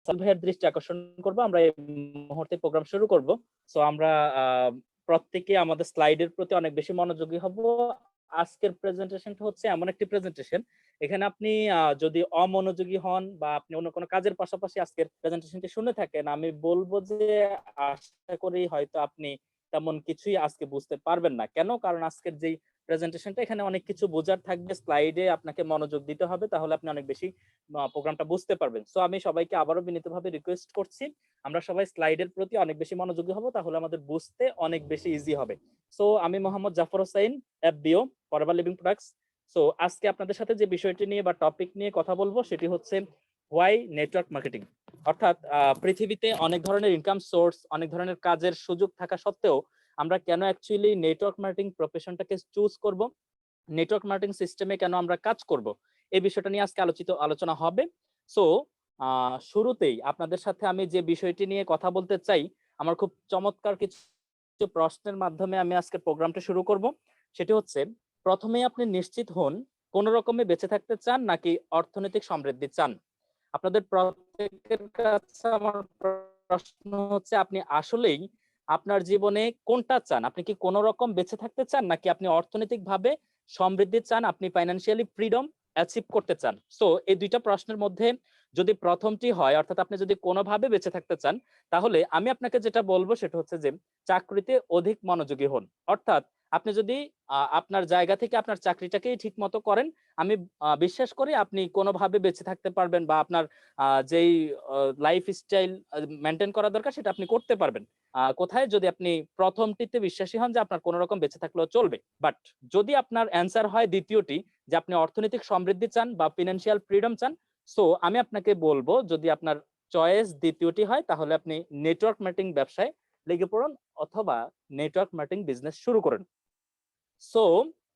ভাইয়ের দৃষ্টি আকর্ষণ করব। আমরা এই মুহূর্তে প্রোগ্রাম শুরু করব। সো আমরা প্রত্যেকে আমাদের স্লাইডের প্রতি অনেক বেশি মনোযোগী হব। আজকের প্রেজেন্টেশনটা হচ্ছে এমন একটি প্রেজেন্টেশন, এখানে আপনি যদি অমনোযোগী হন বা আপনি অন্য কোনো কাজের পাশাপাশি আজকের প্রেজেন্টেশনটি শুনে থাকেন, আমি বলবো যে আশা করি হয়তো আপনি তেমন কিছুই আজকে বুঝতে পারবেন না। কেন? কারণ আজকের যেই প্রেজেন্টেশনটা, এখানে অনেক কিছু বোঝার থাকবে, স্লাইডে আপনাকে মনোযোগ দিতে হবে, তাহলে আপনি অনেক বেশি প্রোগ্রামটা বুঝতে পারবেন। সো আমি সবাইকে আবারও বিনীতভাবে রিকোয়েস্ট করছি, আমরা সবাই স্লাইডের প্রতি অনেক বেশি মনোযোগী হব, তাহলে আমাদের বুঝতে অনেক বেশি ইজি হবে। সো আমি Mohammad Zafar Hossain, FBO, forever living products. So আজকে আপনাদের সাথে যে বিষয়টি নিয়ে বা টপিক নিয়ে কথা বলবো সেটি হচ্ছে হোয়াই নেটওয়ার্ক মার্কেটিং। অর্থাৎ পৃথিবীতে অনেক ধরনের ইনকাম সোর্স, অনেক ধরনের কাজের সুযোগ থাকা সত্ত্বেও আমরা কেন অ্যাকচুয়ালি নেটওয়ার্ক মার্কেটিং প্রফেশনটাকে চুজ করব, নেটওয়ার্ক মার্কেটিং সিস্টেমে কেন আমরা কাজ করব, এই বিষয়টা নিয়ে আজকে আলোচনা হবে। সো শুরুতেই আপনাদের সাথে আমি যে বিষয়টি নিয়ে কথা বলতে চাই, আমার খুব চমৎকার কিছু প্রশ্নের মাধ্যমে আমি আজকে প্রোগ্রামটা শুরু করব। সেটি হচ্ছে, প্রথমেই আপনি নিশ্চিত হন কোন রকমে বেঁচে থাকতে চান নাকি অর্থনৈতিক সমৃদ্ধি চান। আপনাদের প্রত্যেকের কাছে আমার প্রশ্ন হচ্ছে, আপনি আসলেই আপনার জীবনে কোনটা চান? আপনি কি কোন রকম বেঁচে থাকতে চান নাকি আপনি অর্থনৈতিকভাবে সমৃদ্ধি চান, আপনি ফাইন্যান্সিয়ালি ফ্রিডম অ্যাচিভ করতে চান? সো এই দুইটা প্রশ্নের মধ্যে যদি প্রথমটি হয়, অর্থাৎ আপনি যদি কোনোভাবে বেঁচে থাকতে চান, তাহলে আমি আপনাকে যেটা বলবো সেটা হচ্ছে যে চাকরিতে অধিক মনোযোগী হন। অর্থাৎ আপনি যদি আপনার জায়গা থেকে আপনার চাকরিটাকেই ঠিক মতো করেন, আমি বিশ্বাস করি আপনি কোনোভাবে বেঁচে থাকতে পারবেন বা আপনার যেই লাইফ স্টাইল মেনটেন করা দরকার সেটা আপনি করতে পারবেন। কোথায়? যদি আপনি প্রথমটিতে বিশ্বাসী হন যে আপনার কোনো রকম বেঁচে থাকলেও চলবে। বাট যদি আপনার অ্যান্সার হয় দ্বিতীয়টি, যে আপনি অর্থনৈতিক সমৃদ্ধি চান বা ফিনান্সিয়াল ফ্রিডম চান, সো আমি আপনাকে বলবো যদি আপনার চয়েস দ্বিতীয়টি হয়, তাহলে আপনি নেটওয়ার্ক মার্কেটিং ব্যবসায় লেগে পড়ুন অথবা নেটওয়ার্ক মার্কেটিং বিজনেস শুরু করেন। সো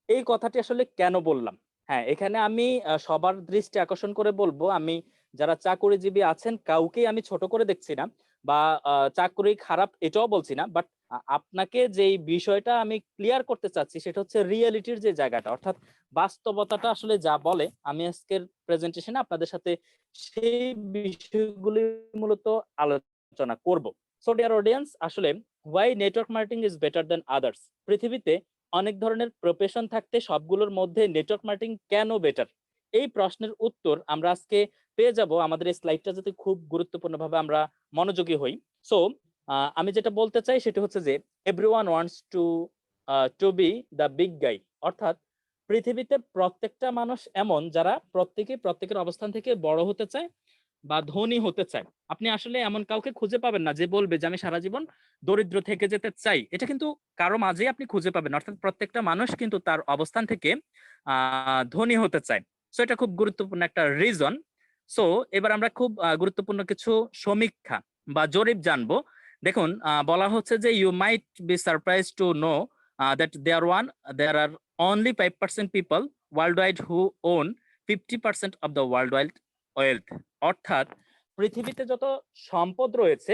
এই কথাটি আসলে কেন বললাম? হ্যাঁ, এখানে আমি সবার দৃষ্টি আকর্ষণ করে বলবো, আমি যারা চাকরিজীবী আছেন কাউকেই আমি ছোট করে দেখছি না বা চাকরি খারাপ এটাও বলছি না। বাট আপনাকে যেই বিষয়টা আমি ক্লিয়ার করতে চাচ্ছি সেটা হচ্ছে রিয়েলিটির যে জায়গাটা, অর্থাৎ বাস্তবতাটা আসলে যা বলে, আমি আজকের প্রেজেন্টেশনে আপনাদের সাথে সেই বিষয়গুলি মূলত আলোচনা করব। সো ডিয়ার অডিয়েন্স, আসলে why network marketing is better than others. পৃথিবীতে অনেক ধরনের প্রফেশন থাকতে সবগুলোর মধ্যে নেটওয়ার্ক মার্কেটিং কেন বেটার, এই প্রশ্নের উত্তর আমরা আজকে পেয়ে যাব আমাদের এই স্লাইডটা যদি খুব গুরুত্বপূর্ণভাবে আমরা মনোযোগী হই। সো আমি যেটা বলতে চাই সেটা হচ্ছে যে everyone wants to be the big guy. অর্থাৎ পৃথিবীতে প্রত্যেকটা মানুষ এমন যারা প্রত্যেকের অবস্থান থেকে বড় হতে চায় বা ধনী হতে চায়। আপনি আসলে এমন কাউকে খুঁজে পাবেন না যে বলবে যে আমি সারা জীবন দরিদ্র থেকে যেতে চাই। এটা কিন্তু কারো মাঝেই আপনি খুঁজে পাবেন। অর্থাৎ প্রত্যেকটা মানুষ কিন্তু তার অবস্থান থেকে ধনী হতে চায়। সো এটা খুব গুরুত্বপূর্ণ একটা রিজন। সো এবার আমরা খুব গুরুত্বপূর্ণ কিছু সমীক্ষা বা জরিপ জানবো। দেখুন, বলা হচ্ছে যে you might be surprise to know that there are only 5% people world wide who own 50% of the world wide wealth. অর্থাৎ পৃথিবীতে যত সম্পদ রয়েছে,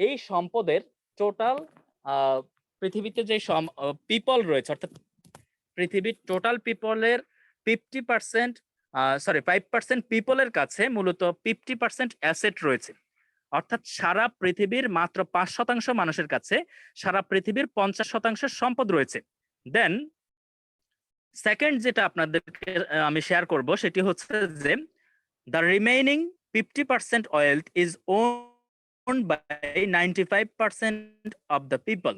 এই সম্পদের টোটাল পৃথিবীতে যে পিপল রয়েছে, অর্থাৎ পৃথিবীর টোটাল পিপলের 50%, 5% পিপলের কাছে মূলত 50% অ্যাসেট রয়েছে। অর্থাৎ সারা পৃথিবীর মাত্র 5% মানুষের কাছে সারা পৃথিবীর 50% সম্পদ রয়েছে। দেন সেকেন্ড যেটা আপনাদেরকে আমি শেয়ার করব সেটি হচ্ছে যে the remaining 50% wealth is owned by 95% of the people.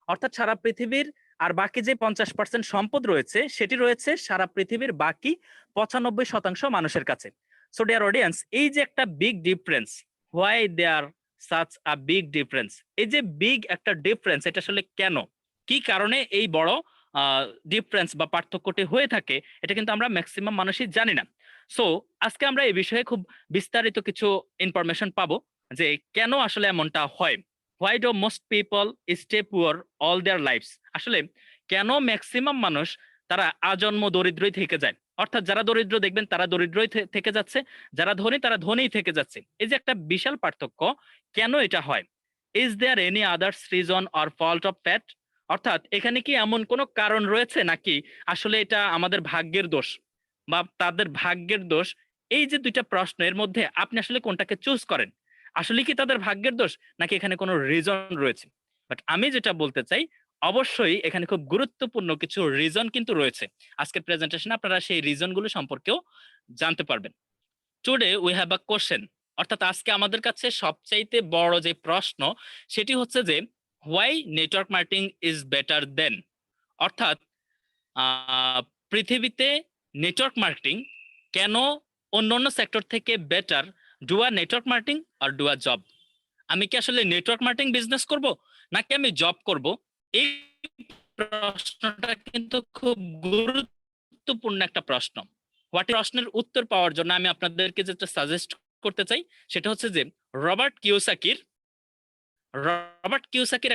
অর্থাৎ সারা পৃথিবীর আর বাকি যে 50% সম্পদ রয়েছে সেটি রয়েছে সারা পৃথিবীর বাকি 95% মানুষের কাছে। সো ডিয়ার অডিয়েন্স, এই যে একটা big difference, why there such a big difference, এই যে বিগ একটা ডিফারেন্স, এটা আসলে কেন, কি কারণে এই বড় ডিফারেন্স বা পার্থক্যটি হয়ে থাকে, এটা কিন্তু আমরা ম্যাক্সিমাম মানুষই জানি না। সো আজকে আমরা এই বিষয়ে খুব বিস্তারিত কিছু ইনফরমেশন পাবো যে কেন আসলে এমনটা হয়। Why do most people stay poor all their lives. আসলে কেন ম্যাক্সিমাম মানুষ তারা আজন্ম দরিদ্রই থেকে যায়। অর্থাৎ যারা দরিদ্র দেখবেন তারা দরিদ্রই থেকে যাচ্ছে, যারা ধনী তারা ধনীই থেকে যাচ্ছে। এই যে একটা বিশাল পার্থক্য, কেন এটা হয়? Is there any others reason or fault of fat? অর্থাৎ এখানে কি এমন কোনো কারণ রয়েছে নাকি আসলে এটা আমাদের ভাগ্যের দোষ বা তাদের ভাগ্যের দোষ? এই যে দুইটা প্রশ্ন, এর মধ্যে আপনি আসলে কোনটাকে চুজ করেন? আসলে কি তাদের ভাগ্যের দোষ, নাকি এখানে কোনো রিজন রয়েছে? বাট আমি যেটা বলতে চাই, অবশ্যই এখানে খুব গুরুত্বপূর্ণ কিছু রিজন কিন্তু রয়েছে। আজকের প্রেজেন্টেশনে আপনারা সেই রিজনগুলো সম্পর্কেও জানতে পারবেন। Today we have a question, অর্থাৎ আজকে আমাদের কাছে সবচাইতে বড় যে প্রশ্ন সেটি হচ্ছে যে why network marketing is better than, অর্থাৎ পৃথিবীতে নেটওয়ার্ক মার্কেটিং কেন অন্যান্য সেক্টর থেকে better? Do a network marketing আর ডু আ জব? আমি কি আসলে নেটওয়ার্ক মার্কেটিং বিজনেস করব, নাকি আমি জব করব? এই প্রশ্নটা কিন্তু খুব গুরুত্বপূর্ণ একটা প্রশ্ন। প্রশ্নের উত্তর পাওয়ার জন্য আমি আপনাদেরকে যেটা সাজেস্ট করতে চাই সেটা হচ্ছে যে রবার্ট কিওসাকির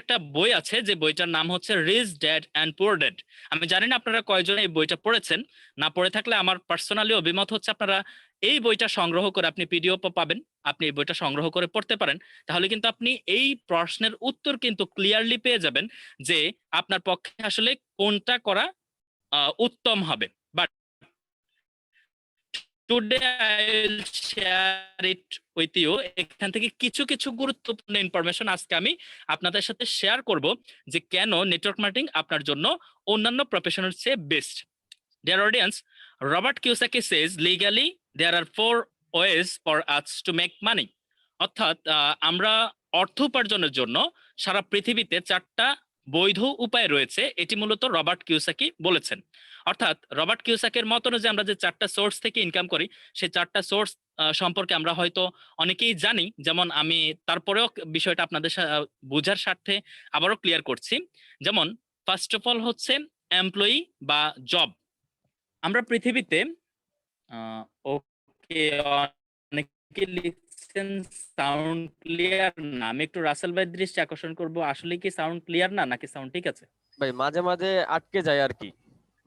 একটা বই আছে, যে বইটার নাম হচ্ছে rich dad and poor dad. আমি জানি না আপনারা কয়জন এই বইটা পড়েছেন। না পড়ে থাকলে আমার পার্সোনালি অভিমত হচ্ছে আপনারা এই বইটা সংগ্রহ করে, আপনি পিডিএফ পাবেন, আপনি এই বইটা সংগ্রহ করে পড়তে পারেন। তাহলে কিন্তু আপনি এই প্রশ্নের উত্তর কিন্তু ক্লিয়ারলি পেয়ে যাবেন যে আপনার পক্ষে আসলে কোনটা করা উত্তম হবে। But today I will share it with you. এখান থেকে কিছু কিছু গুরুত্বপূর্ণ ইনফরমেশন আজকে আমি আপনাদের সাথে শেয়ার করব, যে কেন নেটওয়ার্ক মার্কেটিং আপনার জন্য অন্যান্য প্রফেশনের চেয়ে best. Dear audience, Robert Kiyosaki says legally there are 4 ways for us to make money, অর্থাৎ আমরা অর্থ উপার্জনের জন্য সারা পৃথিবীতে 4টা বৈধ উপায় রয়েছে, এটি মূলত রবার্ট কিওসাকি বলেছেন। অর্থাৎ রবার্ট কিওসাকির মত অনুযায়ী আমরা যে 4টা সোর্স থেকে ইনকাম করি, সেই 4টা সোর্স সম্পর্কে আমরা হয়তো অনেকেই জানি। যেমন আমি তারপরেও বিষয়টা আপনাদের বোঝার স্বার্থে আবারও ক্লিয়ার করছি। যেমন ফার্স্ট অফ অল হচ্ছে এমপ্লয়ি বা জব। আমরা পৃথিবীতে ওকে, অনেকে লিখছেন সাউন্ড ক্লিয়ার না। আমি একটু রাসেল ভাইয়ের দৃষ্টি আকর্ষণ করব, আসলে কি সাউন্ড ক্লিয়ার না, নাকি সাউন্ড ঠিক আছে? ভাই মাঝে মাঝে আটকে যায় আর কি,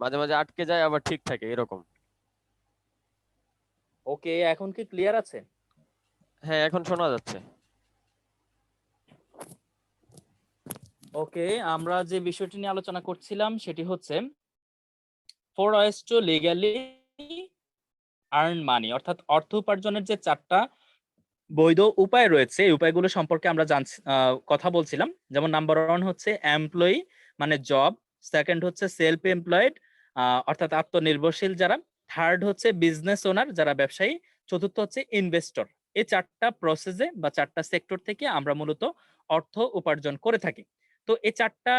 মাঝে মাঝে আটকে যায় আবার ঠিক থাকে এরকম। ওকে, এখন কি ক্লিয়ার আছে? হ্যাঁ, এখন শোনা যাচ্ছে। ওকে, আমরা যে বিষয়টি নিয়ে আলোচনা করছিলাম সেটি হচ্ছে 4 ways to legally earn money, অর্থাৎ অর্থ উপার্জনের যে 4টা বৈধ উপায় রয়েছে, এই উপায়গুলো সম্পর্কে আমরা কথা বলছিলাম। যেমন নাম্বার 1 হচ্ছে এমপ্লয়ি মানে জব, সেকেন্ড হচ্ছে সেলফ এমপ্লয়েড অর্থাৎ আত্মনির্ভরশীল যারা, থার্ড হচ্ছে বিজনেস ওনার যারা ব্যবসায়ী, চতুর্থ হচ্ছে ইনভেস্টর। এই 4টা প্রসেসে বা 4টা সেক্টর থেকে আমরা মূলত অর্থ উপার্জন করে থাকি। তো এই 4টা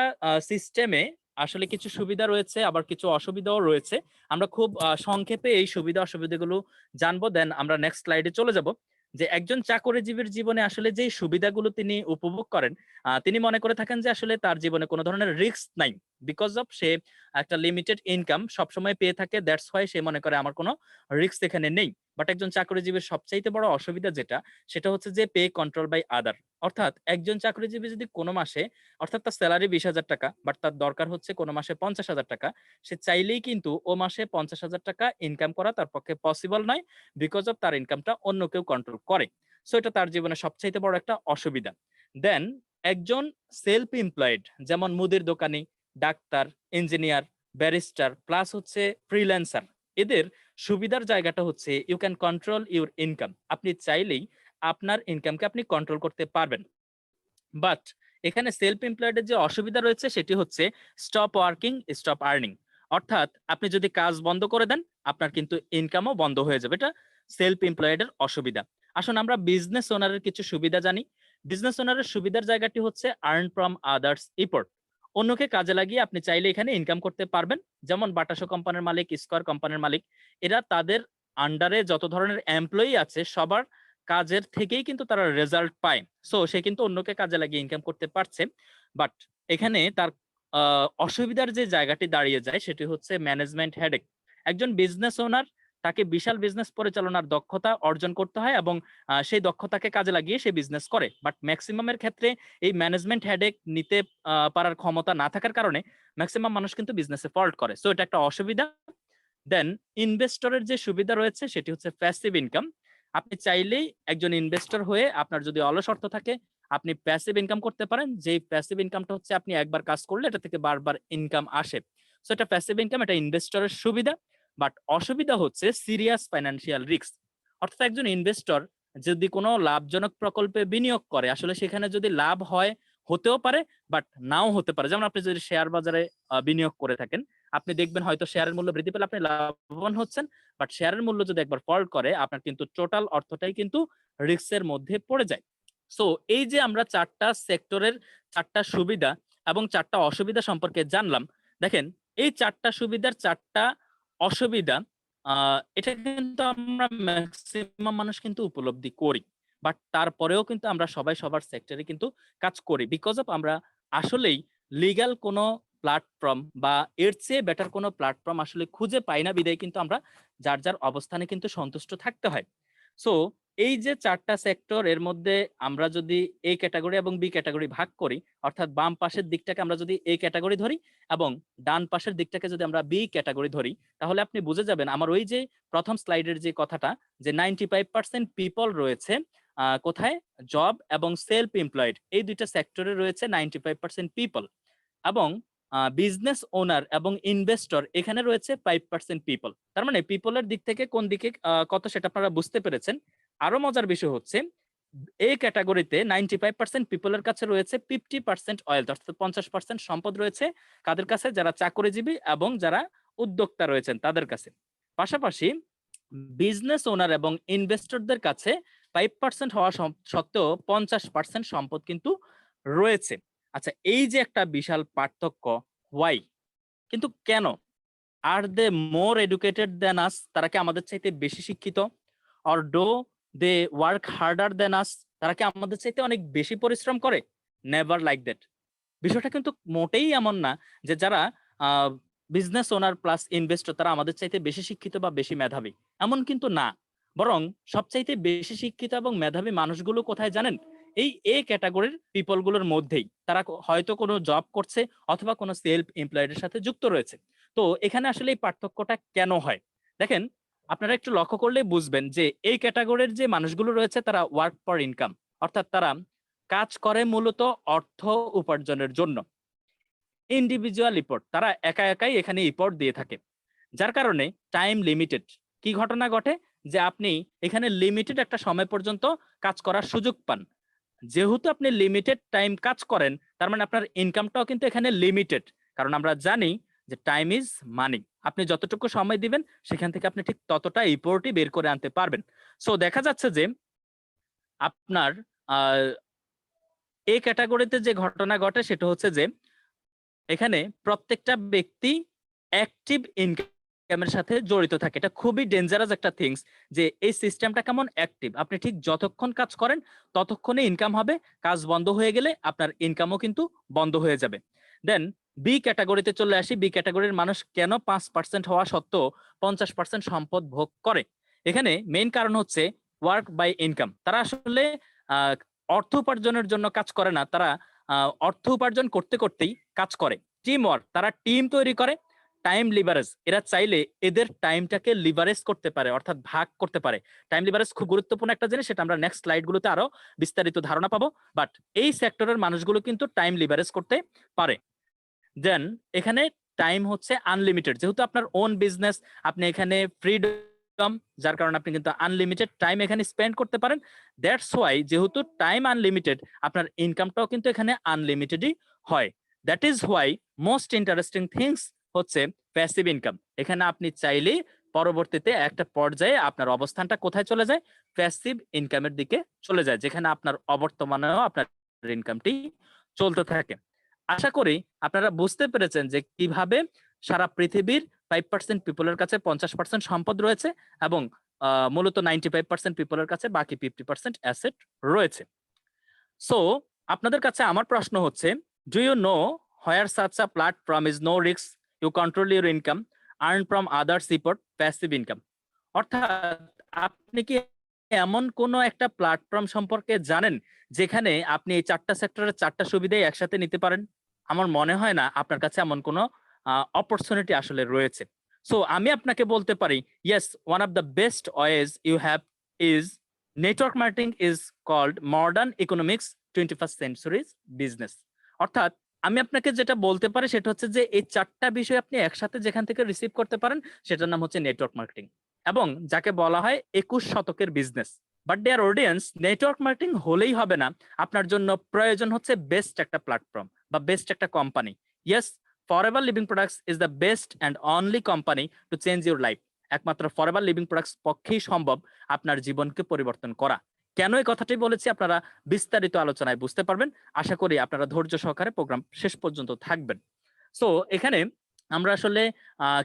সিস্টেমে আসলে কিছু সুবিধা রয়েছে, আবার কিছু অসুবিধাও রয়েছে। আমরা খুব সংক্ষেপে এই সুবিধা অসুবিধাগুলো জানবো, দেন আমরা নেক্সট স্লাইডে চলে যাব। যে একজন চাকরিজীবীর জীবনে আসলে যে সুবিধাগুলো তিনি উপভোগ করেন, তিনি মনে করে থাকেন যে আসলে তার জীবনে কোনো ধরনের রিস্ক নাই, বিকজ অফ সে একটা লিমিটেড ইনকাম সবসময় পেয়ে থাকে, দ্যাটস হোয়াই সে মনে করে আমার কোনো রিস্ক এখানে নেই। বাট একজন চাকরিজীবীর সবচাইতে বড় অসুবিধা যেটা, সেটা হচ্ছে যে পে কন্ট্রোল বাই আদার। অর্থাৎ একজন চাকরিজীবী যদি কোনো মাসে, অর্থাৎ তার স্যালারি 20,000 টাকা, বাট তার দরকার হচ্ছে কোনো মাসে 50,000 টাকা, সে চাইলেই কিন্তু ও মাসে 50,000 টাকা ইনকাম করা তার পক্ষে পসিবল নয়, বিকজ অফ তার ইনকামটা অন্য কেউ কন্ট্রোল করে। সো এটা তার জীবনে সবচাইতে বড় একটা অসুবিধা। দেন একজন সেলফ এমপ্লয়েড, যেমন মুদির দোকানি, ডাক্তার, ইঞ্জিনিয়ার, ব্যারিস্টার প্লাস হচ্ছে ফ্রিল্যান্সার, এদের সুবিধার জায়গাটা হচ্ছে you can control your income. আপনি চাইলেই আপনার ইনকামকে আপনি কন্ট্রোল করতে পারবেন। বাট এখানে সেলফ এমপ্লয়েডের যে অসুবিধা রয়েছে সেটি হচ্ছে স্টপ ওয়ার্কিং স্টপ আর্নিং, অর্থাৎ আপনি যদি কাজ বন্ধ করে দেন আপনার কিন্তু ইনকামও বন্ধ হয়ে যাবে। এটা সেলফ এমপ্লয়েডের অসুবিধা। আসুন আমরা বিজনেস ওনারের কিছু সুবিধা জানি। বিজনেস ওনারের সুবিধার জায়গাটি হচ্ছে আর্ন ফ্রম আদার্স ইফোর্ট, অন্যকে কাজে লাগিয়ে আপনি চাইলে এখানে ইনকাম করতে পারবেন। যেমন বাটাসো কোম্পানির মালিক, স্কয়ার কোম্পানির মালিক, এরা তাদের আন্ডারে যত ধরনের এমপ্লয়ি আছে সবার কাজের থেকেই কিন্তু তারা রেজাল্ট পায়। সো সে কিন্তু অন্যকে কাজে লাগিয়ে ইনকাম করতে পারছে। বাট এখানে তার অসুবিধার যে জায়গাটি দাঁড়িয়ে যায় সেটি হচ্ছে ম্যানেজমেন্ট হেডেক। একজন বিজনেস ওনার, তাকে বিশাল বিজনেস পরিচালনার দক্ষতা অর্জন করতে হয় এবং সেই দক্ষতাকে কাজে লাগিয়ে সে বিজনেস করে। বাট ম্যাক্সিমামের ক্ষেত্রে এই ম্যানেজমেন্ট হেডেক নিতে পারার ক্ষমতা না থাকার কারণে ম্যাক্সিমাম মানুষ কিন্তু বিজনেসে ফল্ট করে। সো এটা একটা অসুবিধা। দেন ইনভেস্টরের যে সুবিধা রয়েছে সেটি হচ্ছে প্যাসিভ ইনকাম। আপনি চাইলেই একজন ইনভেস্টর হয়ে আপনার যদি অলস অর্থ থাকে আপনি প্যাসিভ ইনকাম করতে পারেন, যেই প্যাসিভ ইনকামটা হচ্ছে আপনি একবার কাজ করলে এটা থেকে বারবার ইনকাম আসে। সো এটা প্যাসিভ ইনকাম, এটা ইনভেস্টরের সুবিধা। বাট অসুবিধা হচ্ছে সিরিয়াস ফাইন্যান্সিয়াল রিস্ক, অর্থাৎ একজন ইনভেস্টর যদি কোনো লাভজনক প্রকল্পে বিনিয়োগ করে, আসলে সেখানে যদি লাভ হয় হতেও পারে, বাট নাও হতে পারে। যেমন আপনি যদি শেয়ার বাজারে বিনিয়োগ করে থাকেন, আপনি দেখবেন হয়তো শেয়ারের মূল্য বৃদ্ধি পেলে আপনি লাভবান হচ্ছেন, বাট শেয়ারের মূল্য যদি একবার ফল করে, আপনার কিন্তু টোটাল অর্থটাই কিন্তু রিস্কের মধ্যে পড়ে যায়। সো এই যে আমরা 4টা সেক্টরের 4টা সুবিধা এবং 4টা অসুবিধা সম্পর্কে জানলাম, দেখেন এই 4টা সুবিধার 4টা অসুবিধা এটা কিন্তু আমরা ম্যাক্সিমাম মানুষ কিন্তু উপলব্ধি করি, বাট তারপরেও কিন্তু আমরা সবাই সবার সেক্টরে কিন্তু কাজ করি, বিকজ অফ আমরা আসলেই লিগ্যাল কোনো প্ল্যাটফর্ম বা এর চেয়ে বেটার কোনো প্ল্যাটফর্ম আসলে খুঁজে পাই না, বিদায় কিন্তু আমরা যার যার অবস্থানে কিন্তু সন্তুষ্ট থাকতে হয়। সো এই যে 4টা সেক্টর, এর মধ্যে আমরা যদি এ ক্যাটাগরি এবং বি ক্যাটাগরি ভাগ করি, অর্থাৎ বাম পাশের দিকটাকে আমরা যদি এ ক্যাটাগরি ধরি এবং ডান পাশের দিকটাকে যদি আমরা বি ক্যাটাগরি ধরি, তাহলে আপনি বুঝে যাবেন আমার ওই যে প্রথম স্লাইডের যে কথাটা, যে 95% পিপল রয়েছে কোথায়, জব এবং সেলফ এমপ্লয়েড, এই দুইটা সেক্টরে রয়েছে 95% পিপল, এবং বিজনেস ওনার এবং ইনভেস্টর এখানে রয়েছে 5% পিপল। তার মানে পিপলের দিক থেকে কোন দিকে কত সেটা আপনারা বুঝতে পেরেছেন। আরো মজার বিষয় হচ্ছে এই ক্যাটাগরিতে 95% পিপলের কাছে রয়েছে 50% ওয়েলথ, অর্থাৎ 50% সম্পদ রয়েছে কাদের কাছে, যারা চাকরিজীবী এবং যারা উদ্যোক্তা রয়েছেন তাদের কাছে। পাশাপাশি বিজনেস ওনার এবং ইনভেস্টরদের কাছে 5% হওয়া সত্ত্বেও 50% সম্পদ কিন্তু রয়েছে। আচ্ছা, এই যে একটা বিশাল পার্থক্য, হোয়াই, কিন্তু কেন? আর দে মোর এডুকেটেড দেন আস, তারা কি আমাদের চাইতে বেশি শিক্ষিত? Or do they work harder than us, তারা কি আমাদের চাইতে অনেক বেশি পরিশ্রম করে? Never like that. বিষয়টা কিন্তু মোটেই এমন না যে যারা বিজনেস ওনার প্লাস ইনভেস্টর তারা আমাদের চাইতে বেশি শিক্ষিত বা বেশি মেধাবী, এমন কিন্তু না। বরং সবচাইতে বেশি শিক্ষিত এবং মেধাবী মানুষগুলো কোথায় জানেন? এই এ ক্যাটাগরির পিপল গুলোর মধ্যেই। তারা হয়তো কোনো জব করছে অথবা কোনো সেলফ এমপ্লয়েডের সাথে যুক্ত রয়েছে। তো এখানে আসলে এই পার্থক্যটা কেন হয়? দেখেন, আপনারা একটু লক্ষ্য করলেই বুঝবেন যে এই ক্যাটাগরির যে মানুষগুলো রয়েছে তারা ওয়ার্ক ফর ইনকাম, অর্থাৎ তারা কাজ করে মূলত অর্থ উপার্জনের জন্য। ইন্ডিভিজুয়াল রিপোর্ট, তারা একা একাই এখানে রিপোর্ট দিয়ে থাকে, যার কারণে টাইম লিমিটেড। কি ঘটনা ঘটে যে আপনি এখানে লিমিটেড একটা সময় পর্যন্ত কাজ করার সুযোগ পান। যেহেতু আপনি লিমিটেড টাইম কাজ করেন, তার মানে আপনার ইনকামটাও কিন্তু এখানে লিমিটেড, কারণ আমরা জানি যে টাইম ইজ মানি। আপনি যতটুকু সময় দিবেন সেখান থেকে আপনি ঠিক ততটা রিপোর্টই বের করে আনতে পারবেন। সো দেখা যাচ্ছে যে আপনার এই ক্যাটাগরিতে যে ঘটনা ঘটে সেটা হচ্ছে যে এখানে প্রত্যেকটা ব্যক্তি অ্যাক্টিভ ইনকামের সাথে জড়িত থাকে। এটা খুবই ডেঞ্জারাস একটা থিংস যে এই সিস্টেমটা কেমন অ্যাক্টিভ। আপনি ঠিক যতক্ষণ কাজ করেন ততক্ষণে ইনকাম হবে, কাজ বন্ধ হয়ে গেলে আপনার ইনকামও কিন্তু বন্ধ হয়ে যাবে। দেন বি ক্যাটাগরিতে চলে আসি। বি ক্যাটাগরির মানুষ কেন 5% হওয়া সত্ত্বেও 50% সম্পদ ভোগ করে? এখানে মেইন কারণ হচ্ছে ওয়ার্ক বাই ইনকাম। তারা আসলে অর্থ উপার্জনের জন্য কাজ করে না, তারা অর্থ উপার্জন করতে করতেই কাজ করে। টিম ওয়ার্ক, তারা টিম তৈরি করে। টাইম লিভারেজ, এরা চাইলে এদের টাইমটাকে লিভারেজ করতে পারে, অর্থাৎ ভাগ করতে পারে। টাইম লিভারেজ খুব গুরুত্বপূর্ণ একটা জিনিস, সেটা আমরা নেক্সট স্লাইডগুলোতে আরো বিস্তারিত ধারণা পাবো। বাট এই সেক্টরের মানুষগুলো কিন্তু টাইম লিভারেজ করতে পারে। দেন এখানে টাইম হচ্ছে আনলিমিটেড, যেহেতু আপনার ওন বিজনেস, আপনি এখানে ফ্রিডম, যার কারণে আপনি কিন্তু আনলিমিটেড টাইম এখানে স্পেন্ড করতে পারেন। দ্যাটস ওয়াই যেহেতু টাইম আনলিমিটেড, আপনার ইনকামটাও কিন্তু এখানে আনলিমিটেডই হয়। That is why most interesting things হচ্ছে প্যাসিভ ইনকাম। এখানে আপনি চাইলেই পরবর্তীতে একটা পর্যায়ে আপনার অবস্থানটা কোথায় চলে যায়? প্যাসিভ ইনকামের দিকে চলে যায়, যেখানে আপনার অবর্তমানেও আপনার ইনকামটি চলতে থাকে। আশা করি আপনারা বুঝতে পেরেছেন যে কিভাবে সারা পৃথিবীর 5% পিপলের কাছে 50% সম্পদ রয়েছে এবং মূলত 95% পিপলের কাছে বাকি 50% অ্যাসেট রয়েছে। সো আপনাদের কাছে আমার প্রশ্ন হচ্ছে, do you know where such a platform is no risk, you control your income, earn from others report passive income? অর্থাৎ আপনি কি এমন কোন একটা প্ল্যাটফর্ম সম্পর্কে জানেন যেখানে আপনি এই 4টা সেক্টরের 4টা সুবিধাই একসাথে নিতে পারেন? আমার মনে হয় না আপনার কাছে এমন কোনো অপরচুনিটি আসলে রয়েছে। সো আমি আপনাকে বলতে পারি, yes, one of the best ways you have is network marketing is called modern economics 21st centuries business. অর্থাৎ আমি আপনাকে যেটা বলতে পারি সেটা হচ্ছে যে এই 4টা বিষয় আপনি একসাথে যেখান থেকে রিসিভ করতে পারেন সেটার নাম হচ্ছে নেটওয়ার্ক মার্কেটিং, এবং যাকে বলা হয় 21 শতকের business. But dear audience, network marketing হলেই হবে না, আপনার জন্য প্রয়োজন হচ্ছে বেস্ট একটা প্ল্যাটফর্ম বা বেস্ট একটা company. Yes, forever living products is the best and only company to change your life. একমাত্র ফরএভার লিভিং প্রোডাক্টস পক্ষেই সম্ভব আপনার জীবনকে পরিবর্তন করা। কেন এই কথাটি বলেছি আপনারা বিস্তারিত আলোচনায় বুঝতে পারবেন। আশা করি আপনারা ধৈর্য সহকারে প্রোগ্রাম শেষ পর্যন্ত থাকবেন। সো এখানে আমরা আসলে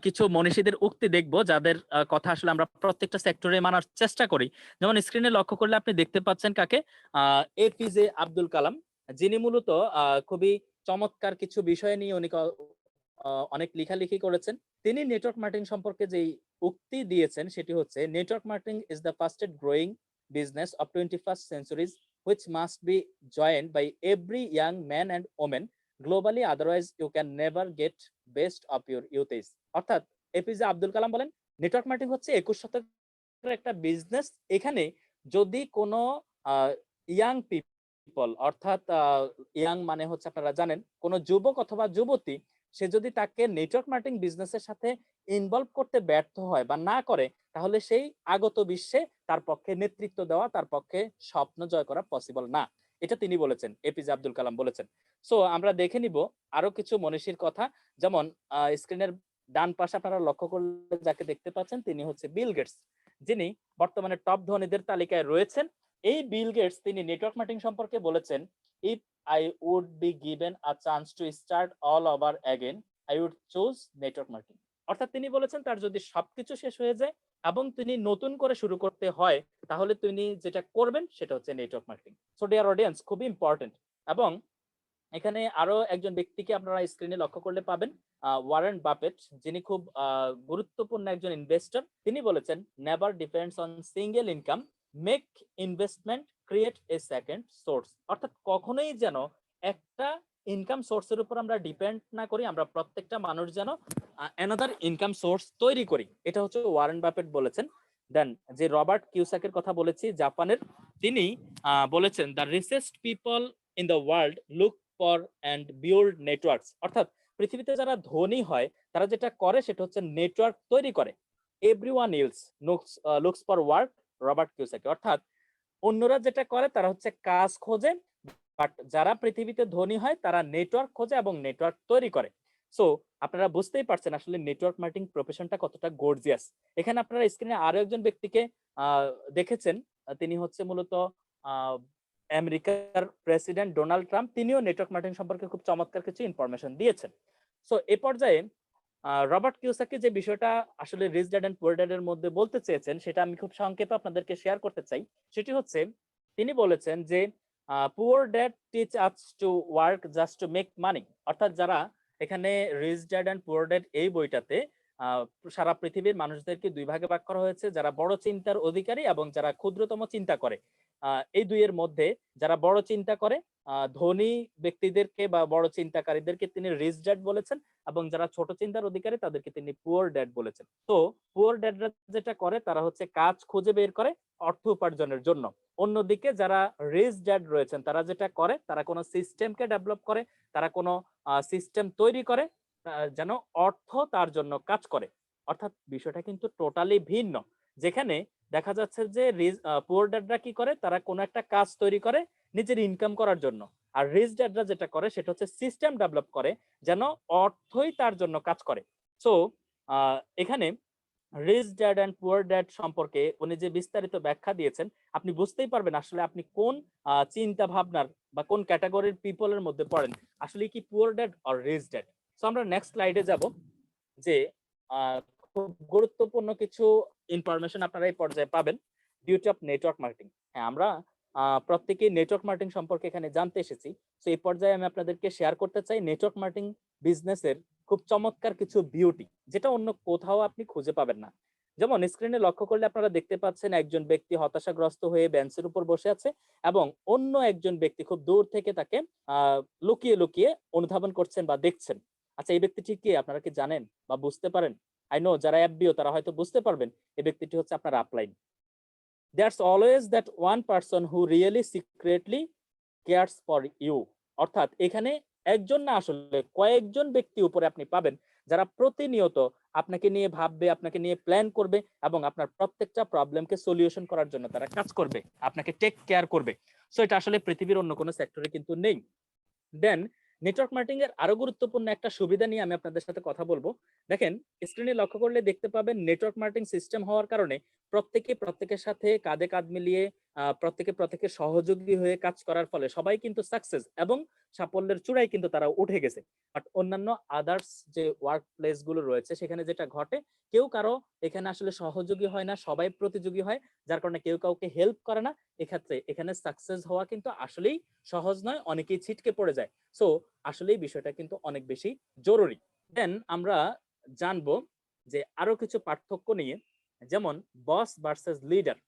কিছু মনীষীদের উক্তি দেখব, যাদের কথা আসলে আমরা প্রত্যেকটা সেক্টরে মানার চেষ্টা করি। যেমন স্ক্রিনে লক্ষ্য করলে আপনি দেখতে পাচ্ছেন কাকে, এপিজে আব্দুল কালাম, যিনি মূলত খুবই চমৎকার কিছু বিষয় নিয়ে উনি অনেক লেখালেখি করেছেন। তিনি নেটওয়ার্ক মার্কেটিং সম্পর্কে যেই উক্তি দিয়েছেন সেটি হচ্ছে, network marketing is the fastest growing business of 21st centuries which must be joined by every young man and woman globally, otherwise you can never get best of your youth age। অর্থাৎ APJ Abdul Kalam বলেন, network marketing হচ্ছে 21 শতকের একটা business. এখানে যদি কোনো young people, অর্থাৎ young মানে হচ্ছে আপনারা জানেন কোনো যুবক অথবা যুবতী, সে যদি তাকে নেটওয়ার্ক মার্কেটিং বিজনেসের সাথে ইনভলভ করতে ব্যর্থ হয় বা না করে, তাহলে সেই আগত বিশ্বে তার পক্ষে নেতৃত্ব দেওয়া, তার পক্ষে স্বপ্ন জয় করা পসিবল না। এটা তিনি বলেছেন, এপিজে আব্দুল কালাম বলেছেন। সো আমরা দেখে নিব আরো কিছু মনীষীর কথা। যেমন স্ক্রিনের ডান পাশে আপনারা লক্ষ্য করলে যাকে দেখতে পাচ্ছেন, তিনি হচ্ছে বিল গেটস, যিনি বর্তমানে টপ ধনীদের তালিকায় রয়েছেন। এই বিল গেটস তিনি নেটওয়ার্ক মার্কেটিং সম্পর্কে বলেছেন, if I would be given a chance to start all over again, I would choose network marketing। অর্থাৎ তিনি বলেছেন, তার যদি সবকিছু শেষ হয়ে যায় এবং তিনি নতুন করে শুরু করতে হয়, তাহলে তিনি যেটা করবেন সেটা হচ্ছে network marketing. So dear audience, খুবই ইম্পর্টেন্ট। এবং এখানে আরো একজন ব্যক্তিকে আপনারা স্ক্রিনে লক্ষ্য করলে পাবেন, ওয়ারেন বাফেট, যিনি খুব গুরুত্বপূর্ণ একজন ইনভেস্টর। তিনি বলেছেন, never depends on single income, make investment, create a second source. অর্থাৎ কখনোই যেন একটা ইনকাম সোর্সের উপর আমরা ডিপেন্ড না করি, আমরা প্রত্যেকটা মানুষ যেন অ্যানাদার ইনকাম সোর্স তৈরি করি। এটা হচ্ছে ওয়ারেন বাফেট বলেছেন। দেন যে রবার্ট কিওসাকির কথা বলেছি, জাপানের, তিনি বলেছেন, the richest people in the world look for and build networks. অর্থাৎ পৃথিবীতে যারা ধনী হয় তারা যেটা করে সেটা হচ্ছে নেটওয়ার্ক তৈরি করে। Everyone else looks for work, Robert Kiyosaki. অর্থাৎ অন্যরা যেটা করে তারা হচ্ছে কাজ খোঁজে, বাট যারা পৃথিবীতে ধনী হয় তারা নেটওয়ার্ক খোঁজে এবং নেটওয়ার্ক তৈরি করে। সো আপনারা বুঝতেই পারছেন আসলে নেটওয়ার্ক মার্কেটিং প্রফেশনটা কতটা গর্জিয়াস। এখানে আপনারা স্ক্রিনে আরো একজন ব্যক্তিকে দেখেছেন, তিনি হচ্ছে মূলত আমেরিকার প্রেসিডেন্ট ডোনাল্ড ট্রাম্প। তিনিও নেটওয়ার্ক মার্কেটিং সম্পর্কে খুব চমৎকার কিছু ইনফরমেশন দিয়েছেন। সো এই পর্যায়ে রবার্ট কিওসাকি যে বিষয়টা আসলে rich dad and poor dad এর মধ্যে বলতে চেয়েছেন, সেটা আমি খুব সংক্ষেপে আপনাদেরকে শেয়ার করতে চাই। সেটি হচ্ছে, তিনি বলেছেন যে poor dad teach us to work just to make money. অর্থাৎ যারা এখানে rich dad and poor dad এই বইটাতে সারা পৃথিবীর মানুষদেরকে দুই ভাগে ভাগ করা হয়েছে, যারা বড় চিন্তার অধিকারী এবং যারা ক্ষুদ্রতম চিন্তা করে। এই দুইয়ের মধ্যে যারা বড় চিন্তা করে, ধনী ব্যক্তিদেরকে বা বড় চিন্তাকারীদেরকে তিনি রিচ ড্যাড বলেছেন, এবং যারা ছোট চিন্তার অধিকারী তাদেরকে তিনি পুয়ার ড্যাড বলেছেন। তো পুয়ার ড্যাডরা যেটা করে তারা হচ্ছে কাজ খুঁজে বের করে অর্থ উপার্জনের জন্য। অন্যদিকে যারা রিচ ড্যাড রয়েছেন তারা যেটা করে, তারা কোনো সিস্টেমকে ডেভেলপ করে, তারা কোনো সিস্টেম তৈরি করে যেন অর্থ তার জন্য কাজ করে। অর্থাৎ বিষয়টা কিন্তু টোটালি ভিন্ন। যেখানে দেখা যাচ্ছে যে পুয়ার ড্যাডরা কি করে, তারা কোনো একটা কাজ তৈরি করে নিজের ইনকাম করার জন্য, আর রিচ ড্যাডরা যেটা করে সেটা হচ্ছে সিস্টেম ডেভেলপ করে যেন অর্থই তার জন্য কাজ করে। সো এখানে rich dad and poor dad সম্পর্কে উনি যে বিস্তারিত ব্যাখ্যা দিয়েছেন, আপনি বুঝতেই পারবেন আসলে আপনি কোন চিন্তা ভাবনার বা কোন ক্যাটাগরির পিপলের মধ্যে পড়েন, আসলে কি পুয়ার ড্যাড আর রিচ ড্যাড। সো আমরা নেক্সট স্লাইডে যাব, যে খুব গুরুত্বপূর্ণ কিছু ইনফরমেশন আপনারা এই পর্যায়ে পাবেন, বিউটি অফ নেটওয়ার্ক মার্কেটিং। হ্যাঁ, আমরা প্রত্যেকেই নেটওয়ার্ক মার্কেটিং সম্পর্কে এখানে জানতে এসেছি। তো এই পর্যায়ে আমি আপনাদেরকে শেয়ার করতে চাই নেটওয়ার্ক মার্কেটিং বিজনেসের খুব চমৎকার কিছু বিউটি, যেটা অন্য কোথাও আপনি খুঁজে পাবেন না। যেমন স্ক্রিনে লক্ষ্য করলে আপনারা দেখতে পাচ্ছেন একজন ব্যক্তি হতাশাগ্রস্ত হয়ে বেঞ্চের উপর বসে আছে, এবং অন্য একজন ব্যক্তি খুব দূর থেকে তাকে লুকিয়ে লুকিয়ে অনুধাবন করছেন বা দেখছেন। আচ্ছা, এই ব্যক্তিটি কে আপনারা কি জানেন বা বুঝতে পারেন? আই নো যারা এফবিও তারা হয়তো বুঝতে পারবেন, এই ব্যক্তিটি হচ্ছে আপনার upline. There's always that one person who really secretly cares for you। অর্থাৎ এখানে একজন না, আসলে কয়েকজন ব্যক্তি উপরে আপনি পাবেন যারা প্রতিনিয়ত আপনাকে নিয়ে ভাববে, আপনাকে নিয়ে প্ল্যান করবে এবং আপনার প্রত্যেকটা প্রবলেমকে সলিউশন করার জন্য তারা কাজ করবে, আপনাকে টেক কেয়ার করবে। সো এটা আসলে পৃথিবীর অন্য কোনো সেক্টরে কিন্তু নেই। দেন নেটওয়ার্ক মার্কেটিং এর আরো গুরুত্বপূর্ণ একটা সুবিধা নিয়ে আমি আপনাদের সাথে কথা বলবো। দেখেন, স্ক্রিনে লক্ষ্য করলে দেখতে পাবেন নেটওয়ার্ক মার্কেটিং সিস্টেম হওয়ার কারণে প্রত্যেকে প্রত্যেকের সাথে কাঁধে কাঁধ মিলিয়ে প্রত্যেকে প্রত্যেকের সহযোগী হয়ে কাজ করার ফলে সবাই কিন্তু সাকসেস এবং সাফল্যের চূড়ায় কিন্তু তারা উঠে গেছে। বাট অন্যান্য আদার্স যে ওয়ার্ক প্লেস গুলো রয়েছে সেখানে যেটা ঘটে, কেউ কারো এখানে আসলে সহযোগী হয় না, সবাই প্রতিযোগী হয়, যার কারণে কেউ কাউকে হেল্প করে না। এক্ষেত্রে এখানে সাকসেস হওয়া কিন্তু আসলেই সহজ নয়, অনেকেই ছিটকে পড়ে যায়। সো আসলেই বিষয়টা কিন্তু অনেক বেশি জরুরি। দেন আমরা জানবো যে আরো কিছু পার্থক্য নিয়ে, যেমন বস ভার্সেস লিডার।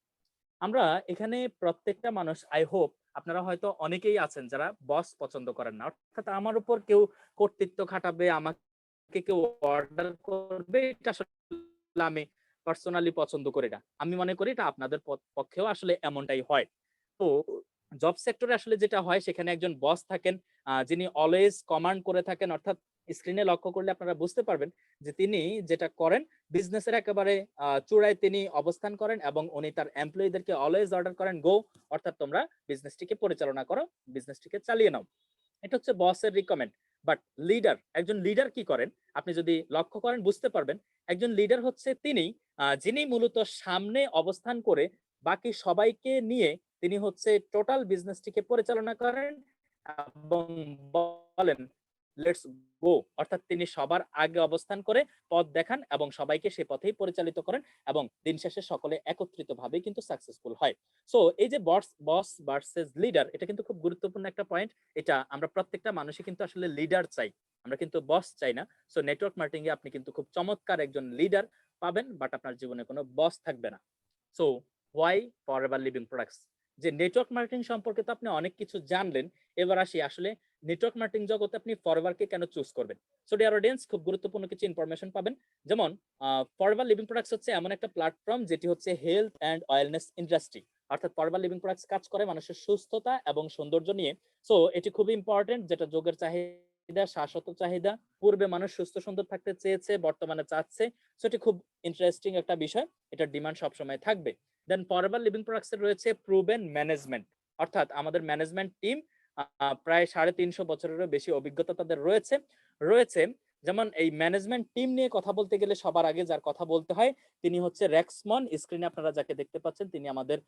আমরা এখানে প্রত্যেকটা মানুষ, আই হোপ আপনারা হয়তো অনেকেই আছেন যারা বস পছন্দ করেন না, অর্থাৎ আমার উপর কেউ কর্তৃত্ব খাটাবে, আমাকে কেউ অর্ডার করবে, এটা আসলে আমি পার্সোনালি পছন্দ করি না। আমি মনে করি এটা আপনাদের পক্ষেও আসলে এমনটাই হয়। তো জব সেক্টরে আসলে যেটা হয়, সেখানে একজন বস থাকেন, যিনি অলওয়েজ কমান্ড করে থাকেন, অর্থাৎ স্ক্রিনে লক্ষ্য করলে আপনারা বুঝতে পারবেন যে তিনি যেটা করেন বিজনেসের একেবারে চূড়ায় তিনি অবস্থান করেন এবং উনি তার এমপ্লয়ীদেরকে অলওয়েজ অর্ডার করেন, গো, অর্থাৎ তোমরা বিজনেসটিকে পরিচালনা করো, বিজনেসটিকে চালিয়ে নাও। এটা হচ্ছে বসের রিকমেন্ড। বাট লিডার, একজন লিডার কি করেন আপনি যদি লক্ষ্য করেন বুঝতে পারবেন। একজন লিডার হচ্ছে তিনি, যিনি মূলত সামনে অবস্থান করে বাকি সবাইকে নিয়ে তিনি হচ্ছে টোটাল বিজনেসটিকে পরিচালনা করেন এবং বলেন লেটস গো, অর্থাৎ তিনি সবার আগে অবস্থান করে পথ দেখান এবং সবাইকে সে পথেই পরিচালিত করেন এবং দিন শেষে সকলে একত্রিত ভাবে কিন্তু সাকসেসফুল হয়। সো এই যে বস ভার্সেস লিডার, এটা কিন্তু খুব গুরুত্বপূর্ণ একটা পয়েন্ট। এটা আমরা প্রত্যেকটা মানুষই কিন্তু আসলে লিডার চাই, আমরা কিন্তু বস চাই না। সো নেটওয়ার্ক মার্কেটিং এ আপনি কিন্তু খুব চমৎকার একজন লিডার পাবেন, বাট আপনার জীবনে কোনো বস থাকবে না। So why forever living products, যে নেটওয়ার্ক মার্কেটিং সম্পর্কে তো আপনি অনেক কিছু জানলেন, এবার আসি আসলে নেটওয়ার্ক মার্কেটিং জগতে আপনি ফরএভারকে কেন চুজ করবেন। সো ডিয়ার অডিয়েন্স, খুব গুরুত্বপূর্ণ কিছু ইনফরমেশন পাবেন। যেমন ফরএভার লিভিং প্রোডাক্টস হচ্ছে এমন একটা প্ল্যাটফর্ম যেটি হচ্ছে হেলথ অ্যান্ড ওয়েলনেস ইন্ডাস্ট্রি, অর্থাৎ ফরএভার লিভিং প্রোডাক্টস কাজ করে মানুষের সুস্থতা এবং সৌন্দর্য নিয়ে। সো এটি খুবই ইম্পর্টেন্ট, যেটা যোগের চাহিদা, শাশ্বত চাহিদা। পূর্বে মানুষ সুস্থ সুন্দর থাকতে চেয়েছে, বর্তমানে চাচ্ছে। সো এটি খুব ইন্টারেস্টিং একটা বিষয়, এটার ডিমান্ড সবসময় থাকবে। দেন ফরএভার লিভিং প্রোডাক্টস এর রয়েছে প্রুভেন ম্যানেজমেন্ট, অর্থাৎ আমাদের ম্যানেজমেন্ট টিম প্রায় 350 বছরেরও বেশি অভিজ্ঞতা তাদের রয়েছে রয়েছে যেমন এই ম্যানেজমেন্ট টিম নিয়ে কথা বলতে গেলে সবার আগে যার কথা বলতে হয় তিনি হচ্ছে রেক্সমন। স্ক্রিনে আপনারা যাকে দেখতে পাচ্ছেন তিনি আমাদের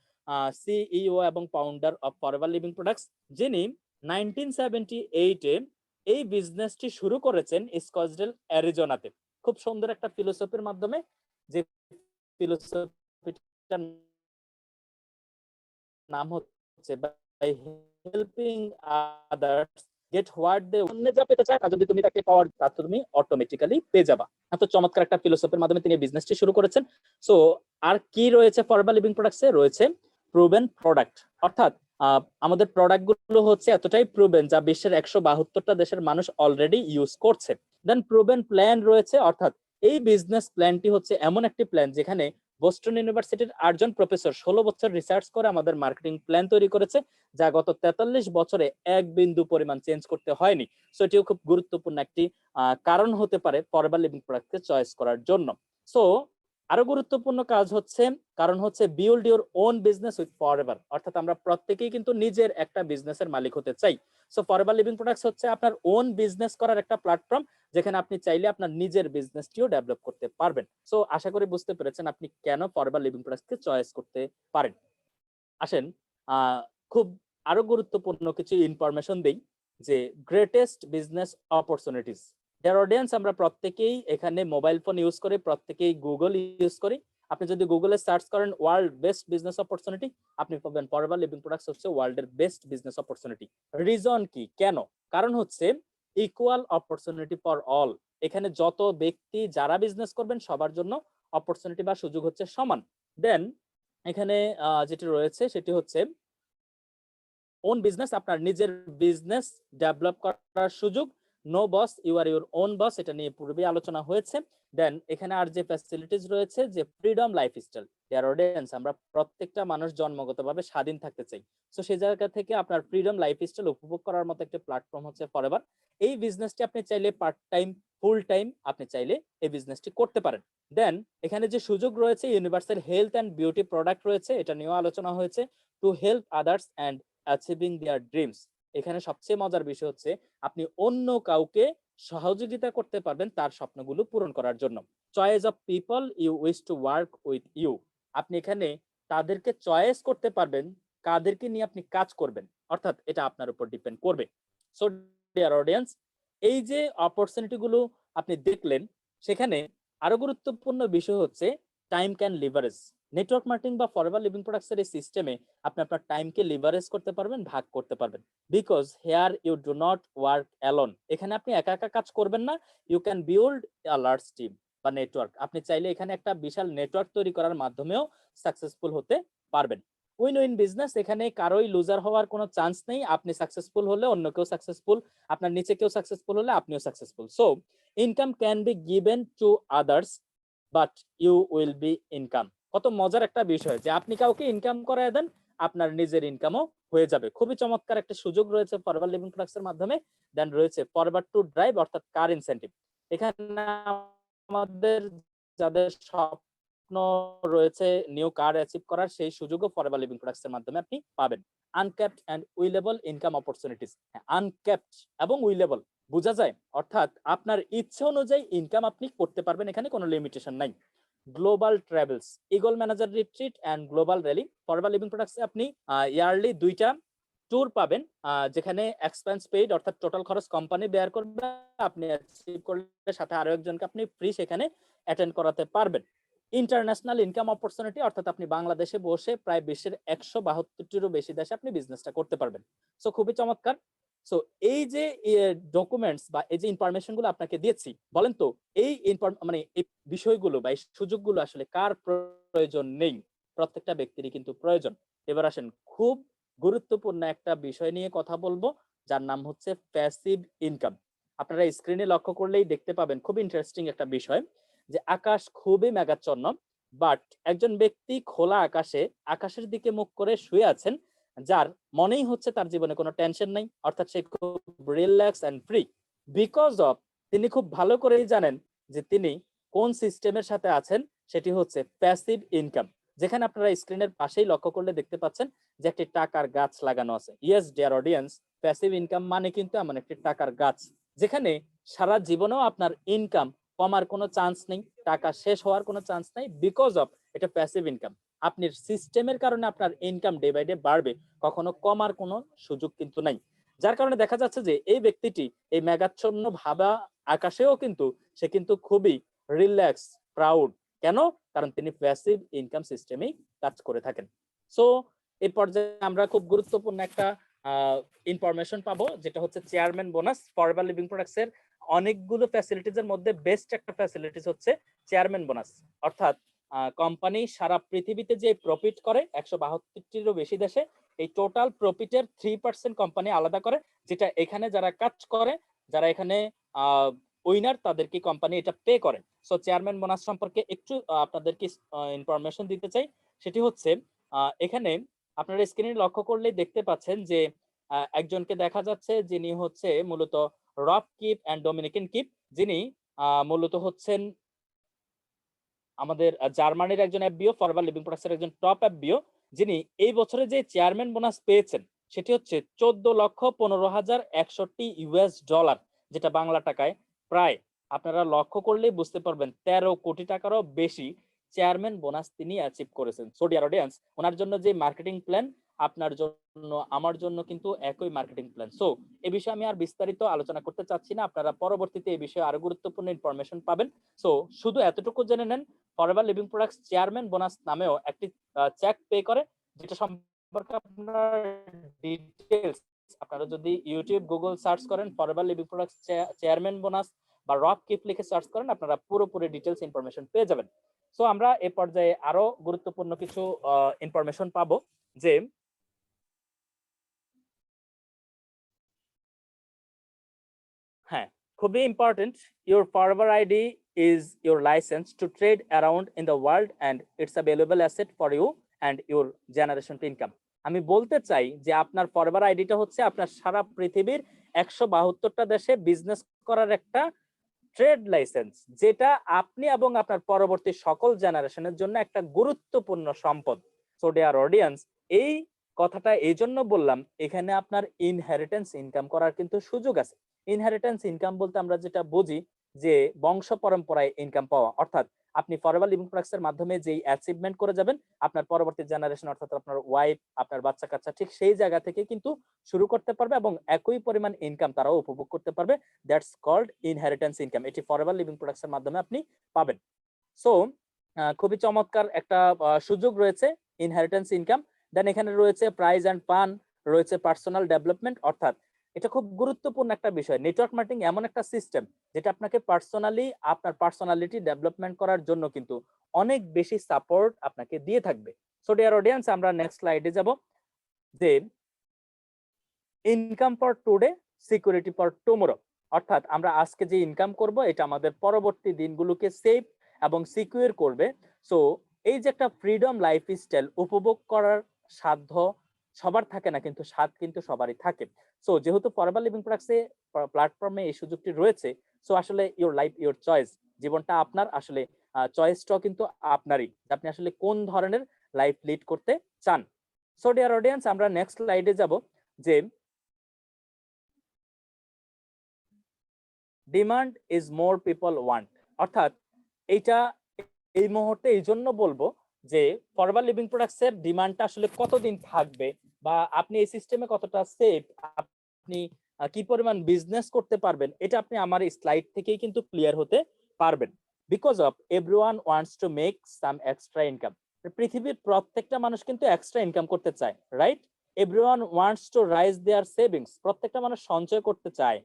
সিইও এবং founder of forever living products, যিনি 1978-এ এই বিজনেসটি শুরু করেছেন স্কটসডেল অ্যারিজোনাতে, খুব সুন্দর একটা ফিলোসফির মাধ্যমে। যে ফিলোসফিটার নাম হচ্ছে by helping others get what they, অন্য যা পেতে চায় তা যদি তুমি তাকে পাওয়ার তা তুমি অটোমেটিক্যালি পেয়ে যাবা। এত চমৎকার একটা ফিলোসফির মাধ্যমে তিনি বিজনেসটি শুরু করেছেন। সো আর কি রয়েছে ফরএভার লিভিং প্রোডাক্টসে, রয়েছে প্রুভেন প্রোডাক্ট, অর্থাৎ আমাদের প্রোডাক্ট গুলো হচ্ছে এতটাই প্রুভেন যা বিশ্বের 172টা দেশের মানুষ অলরেডি ইউজ করছে। দেন প্রুভেন প্ল্যান রয়েছে, অর্থাৎ এই বিজনেস প্ল্যানটি হচ্ছে এমন একটি প্ল্যান যেখানে বোস্টন ইউনিভার্সিটির 8জন প্রফেসর 16 বছর রিসার্চ করে আমাদের মার্কেটিং প্ল্যান তৈরি করেছে, যা গত 43 বছরে এক বিন্দু পরিমাণ চেঞ্জ করতে হয়নি। সো এটিও খুব গুরুত্বপূর্ণ একটি কারণ হতে পারে ফরএভার লিভিং প্রোডাক্টকে চয়েস করার জন্য। সো আরো গুরুত্বপূর্ণ কাজ হচ্ছে, কারণ হচ্ছে build your own business with forever, অর্থাৎ আমরা প্রত্যেকেই কিন্তু নিজের একটা বিজনেসের মালিক হতে চাই। সো ফরএভার লিভিং প্রোডাক্টস হচ্ছে আপনার ওন বিজনেস করার একটা প্ল্যাটফর্ম, যেখানে আপনি চাইলে আপনার নিজের বিজনেসটিও ডেভেলপ করতে পারবেন। সো আশা করি বুঝতে পেরেছেন আপনি কেন ফরএভার লিভিং প্রোডাক্টসকে চয়েস করতে পারেন। আসেন খুব আরো গুরুত্বপূর্ণ কিছু ইনফরমেশন দেই, যে greatest business opportunities. Dear audience, আমরা প্রত্যেকেই এখানে মোবাইল ফোন ইউজ করি, প্রত্যেকেই গুগল ইউজ করি। আপনি যদি গুগলে সার্চ করেন ওয়ার্ল্ড বেস্ট বিজনেস অপরচুনিটি, আপনি পাবেন ফরএভার লিভিং প্রোডাক্টস হচ্ছে ওয়ার্ল্ডের বেস্ট বিজনেস অপরচুনিটি। রিজন কি, কেন? কারণ হচ্ছে ইকুয়াল অপরচুনিটি ফর অল। এখানে যত ব্যক্তি যারা বিজনেস করবেন সবার জন্য অপরচুনিটি বা সুযোগ হচ্ছে সমান। দেন এখানে যেটি রয়েছে সেটি হচ্ছে ওন বিজনেস, আপনার নিজের বিজনেস ডেভেলপ করার সুযোগ। No boss, you are your own boss, এটা নিয়ে পূর্বে আলোচনা হয়েছে। দেন এখানে আর যে ফ্যাসিলিটিস রয়েছে, যে ফ্রিডম লাইফস্টাইল। ডিয়ার অডিয়েন্স, আমরা প্রত্যেকটা মানুষ জন্মগতভাবে স্বাধীন থাকতে চাই। সো সেই জায়গা থেকে আপনার ফ্রিডম লাইফস্টাইল উপভোগ করার মতো একটা প্ল্যাটফর্ম হচ্ছে ফরএভার। এই বিজনেসটি আপনি চাইলে পার্ট টাইম ফুল টাইম আপনি চাইলে এই বিজনেসটি করতে পারেন। দেন এখানে যে সুযোগ রয়েছে, universal health and beauty product রয়েছে, এটা নিয়েও আলোচনা হয়েছে। To help others and achieving there dreams. এখানে সবচেয়ে মজার বিষয় হচ্ছে আপনি অন্য কাউকে সহযোগিতা করতে পারবেন তার স্বপ্নগুলো পূরণ করার জন্য। Choice of people you wish to work with you. আপনি এখানে তাদেরকে চয়েস করতে পারবেন কাদেরকে নিয়ে আপনি কাজ করবেন, অর্থাৎ এটা আপনার উপর ডিপেন্ড করবে। সো ডিয়ার অডিয়েন্স, এই যে অপরচুনিটি গুলো আপনি দেখলেন, সেখানে আরো গুরুত্বপূর্ণ বিষয় হচ্ছে time can leverage. Network marketing বা ফরএভার লিভিং প্রোডাক্টস এর এই সিস্টেমে আপনি আপনার টাইমকে লিভারেজ করতে পারবেন, ভাগ করতে পারবেন। Because here you do not work alone. এখানে আপনি একা একা কাজ করবেন না, you can build a large team বা নেটওয়ার্ক। আপনি চাইলে এখানে একটা বিশাল নেটওয়ার্ক তৈরি করার মাধ্যমেও সাকসেসফুল হতে পারবেন। উইন উইন বিজনেস, এখানে কারোই লুজার হওয়ার কোনো চান্স নেই। আপনি সাকসেসফুল হলে অন্য কেউ সাকসেসফুল, আপনার নিচে কেউ সাকসেসফুল হলে আপনিও successful. So income can be given to others but you will be income. কত মজার একটা বিষয় যে আপনি কাউকে ইনকাম করায় দেন, আপনার নিজের ইনকামও হয়ে যাবে। খুবই চমৎকার একটা সুযোগ রয়েছে ফরএভার লিভিং প্রোডাক্টস এর মাধ্যমে। দেন রয়েছে ফরওয়ার্ড টু ড্রাইভ, অর্থাৎ কার ইনসেন্টিভ। এখানে আমাদের যাদের স্বপ্ন রয়েছে নিউ কার অ্যাচিভ করার, সেই সুযোগও ফরএভার লিভিং প্রোডাক্টস এর মাধ্যমে আপনি পাবেন। Uncapped and willable income opportunities. Uncapped এবং উইলেবল বোঝা যায়, অর্থাৎ আপনার ইচ্ছে অনুযায়ী ইনকাম আপনি করতে পারবেন, এখানে কোনো লিমিটেশন নাই। Global travels, eagle manager retreat and global rally. Forever Living প্রোডাক্টসে আপনি ইয়ারলি 2টা ট্যুর পাবেন, যেখানে এক্সপেন্স পেইড, অর্থাৎ টোটাল খরচ কোম্পানি বেয়ার করবে। আপনি অ্যাচিভ করলে সাথে আরো একজনকে আপনি ফ্রি সেখানে অ্যাটেন্ড করাতে পারবেন। ইন্টারন্যাশনাল ইনকাম অপরচুনিটি, অর্থাৎ আপনি বাংলাদেশে বসে প্রায় বিশ্বের 172টিরও বেশি দেশে আপনি বিজনেসটা করতে পারবেন। সো খুবই চমৎকার। সো এই যে ডকুমেন্টস বা এই যে ইনফরমেশন গুলো আপনাকে দিয়েছি, বলেন তো এই মানে এই বিষয়গুলো বা এই সুযোগগুলো আসলে কার প্রয়োজন নেই? প্রত্যেকটা ব্যক্তিরই কিন্তু প্রয়োজন। এবার আসেন খুব গুরুত্বপূর্ণ একটা বিষয় নিয়ে কথা বলবো, যার নাম হচ্ছে প্যাসিভ ইনকাম। আপনারা স্ক্রিনে লক্ষ্য করলেই দেখতে পাবেন খুব ইন্টারেস্টিং একটা বিষয়, যে আকাশ খুবই মেঘাচ্ছন্ন, বাট একজন ব্যক্তি খোলা আকাশে আকাশের দিকে মুখ করে শুয়ে আছেন, যার মনেই হচ্ছে তার জীবনে কোনো টেনশন নাই, অর্থাৎ সে খুব relax and free. Because of তিনি খুব ভালো করেই জানেন যে তিনি কোন সিস্টেমের সাথে আছেন, সেটি হচ্ছে প্যাসিভ ইনকাম। যেখানে আপনারা স্ক্রিনের পাশেই লক্ষ্য করলে দেখতে পাচ্ছেন যে একটি টাকার গাছ লাগানো আছে। Yes dear audience, passive income মানে কিন্তু এমন একটি টাকার গাছ, যেখানে সারা জীবনেও আপনার ইনকাম কমার কোনো চান্স নেই, টাকা শেষ হওয়ার কোনো চান্স নেই। বিকজ অফ এটা প্যাসিভ ইনকাম। আপনি সিস্টেমের কারণে আপনার ইনকাম ডে বাই ডে বাড়বে, কখনো কমার কোনো সুযোগ কিন্তু নাই। যার কারণে দেখা যাচ্ছে যে এই ব্যক্তিটি এই মেঘাচ্ছন্ন ভাবা আকাশেও কিন্তু সে কিন্তু খুবই রিল্যাক্স, প্রাউড। কেন? কারণ তিনি প্যাসিভ ইনকাম সিস্টেমেই কাজ করে থাকেন। সো এই পর্যায়ে আমরা খুব গুরুত্বপূর্ণ একটা ইনফরমেশন পাবো, যেটা হচ্ছে chairman bonus. Forever living products এর অনেকগুলো ফ্যাসিলিটিস এর মধ্যে বেস্ট একটা ফ্যাসিলিটিস হচ্ছে চেয়ারম্যান বোনাস। অর্থাৎ কোম্পানি সারা পৃথিবীতে যে প্রফিট করে 172টিরও বেশি দেশে, এই টোটাল প্রফিটের 3% কোম্পানি আলাদা করে, যেটা এখানে যারা কাজ করে, যারা এখানে উইনার, তাদেরকে কোম্পানি এটা পে করে। সো চেয়ারম্যান বোনাস সম্পর্কে একটু আপনাদেরকে ইনফরমেশন দিতে চাই। সেটি হচ্ছে এখানে আপনারা স্ক্রিনে লক্ষ্য করলেই দেখতে পাচ্ছেন যে একজনকে দেখা যাচ্ছে, যিনি হচ্ছে মূলত রব কিপ অ্যান্ড ডোমিনিকান কিপ, যিনি মূলত হচ্ছেন আমাদের জার্মানির একজন এফবিও, ফরএভার লিভিং প্রোডাক্টস এর একজন টপ এফবিও, যিনি এই বছরে যে চেয়ারম্যান বোনাস পেয়েছেন সেটি হচ্ছে 14,15,100 ইউএস ডলার, যেটা বাংলা টাকায় প্রায় আপনারা লক্ষ্য করলেই বুঝতে পারবেন 13 কোটি টাকারও বেশি চেয়ারম্যান বোনাস তিনি অ্যাচিভ করেছেন। সো ডিয়ার অডিয়েন্স, ওনার জন্য যে মার্কেটিং প্ল্যান, আপনার জন্য আমার জন্য কিন্তু একই মার্কেটিং প্ল্যান। সো এই বিষয়ে আমি আর বিস্তারিত আলোচনা করতে চাচ্ছি না, আপনারা পরবর্তীতে এই বিষয়ে আরো গুরুত্বপূর্ণ ইনফরমেশন পাবেন। সো শুধু এতটুকু জেনে নেন, forever living products chairman bonus নামেও একটি চেক পে করে, যেটা সম্পর্কে আপনার ডিটেইলস আপনারা যদি ইউটিউব গুগল সার্চ করেন forever living products chairman bonus বা রক কিপ লিখে সার্চ করেন, আপনারা পুরোপুরি ডিটেইলস ইনফরমেশন পেয়ে যাবেন। সো আমরা এই পর্যায়ে আরো গুরুত্বপূর্ণ কিছু ইনফরমেশন পাবো, যে হ্যাঁ, খুবই important. Your forever ID is your license to trade around in the world and it's a valuable asset for you and your generation to income. আমি বলতে চাই যে আপনার ফরএভার আইডিটা হচ্ছে আপনার সারা পৃথিবীর 172টা দেশে বিজনেস করার একটা ট্রেড লাইসেন্স, যেটা আপনি এবং আপনার পরবর্তী সকল জেনারেশনের জন্য একটা গুরুত্বপূর্ণ সম্পদ। সো ডিয়ার অডিয়েন্স, এই কথাটা এই জন্য বললাম, এখানে আপনার ইনহেরিটেন্স ইনকাম করার কিন্তু সুযোগ আছে। ইনহেরিটেন্স ইনকাম বলতে আমরা যেটা বুঝি যে বংশ পরম্পরায় ইনকাম পাওয়া, অর্থাৎ আপনি ফরএভার লিভিং প্রোডাক্টস এর মাধ্যমে যেই অ্যাচিভমেন্ট করে যাবেন, আপনার পরবর্তী জেনারেশন অর্থাৎ আপনার ওয়াইফ, আপনার বাচ্চা কাচ্চা ঠিক সেই জায়গা থেকে কিন্তু শুরু করতে পারবে এবং একই পরিমাণ ইনকাম তারাও উপভোগ করতে পারবে। That's called inheritance income. এটি ফরএভার লিভিং প্রোডাক্টস এর মাধ্যমে আপনি পাবেন। সো খুবই চমৎকার একটা সুযোগ রয়েছে ইনহেরিটেন্স ইনকাম। দেন এখানে রয়েছে প্রাইজ অ্যান্ড পান, রয়েছে পার্সোনাল ডেভেলপমেন্ট, অর্থাৎ এটা খুব গুরুত্বপূর্ণ একটা বিষয়। নেটওয়ার্ক মার্কেটিং এমন একটা সিস্টেম যেটা আপনাকে পার্সোনালি আপনার পার্সোনালিটি ডেভেলপমেন্ট করার জন্য কিন্তু অনেক বেশি সাপোর্ট আপনাকে দিয়ে থাকবে। সো ডিয়ার অডিয়েন্স, আমরা নেক্সট স্লাইডে যাব যে income for today, security for tomorrow, অর্থাৎ আমরা আজকে যে ইনকাম করব এটা আমাদের পরবর্তী দিনগুলোকে সেফ এবং সিকিউর করবে। সো এই যে একটা ফ্রিডম লাইফস্টাইল উপভোগ করার সাধ্য সবার থাকে না, কিন্তু স্বাদ কিন্তু সবারই থাকে। সো যেহেতু ফরএভার লিভিং প্রোডাক্টসে প্ল্যাটফর্মে এই সুযোগটি রয়েছে, সো আসলে ইওর লাইফ ইওর চয়েস, জীবনটা আপনার, আসলে চয়েসটাও কিন্তু আপনারই, আপনি আসলে কোন ধরনের লাইফ লিড করতে চান। সো ডিয়ার অডিয়েন্স, আমরা নেক্সট স্লাইডে যাব যে demand is more people want, অর্থাৎ এইটা এই মুহূর্তে এই জন্য বলবো যে ফরএভার লিভিং প্রোডাক্টস এর ডিমান্ডটা আসলে কতদিন থাকবে, বা আপনি এই সিস্টেমে কতটা সেফ, আপনি কি পরিমাণ বিজনেস করতে পারবেন, এটা আপনি আমার এই স্লাইড থেকেই কিন্তু ক্লিয়ার হতে পারবেন। Because of everyone wants to make some extra income. পৃথিবীর প্রত্যেকটা মানুষ কিন্তু এক্সট্রা ইনকাম করতে চায়, right? Everyone wants to raise their savings, প্রত্যেকটা মানুষ সঞ্চয় করতে চায়।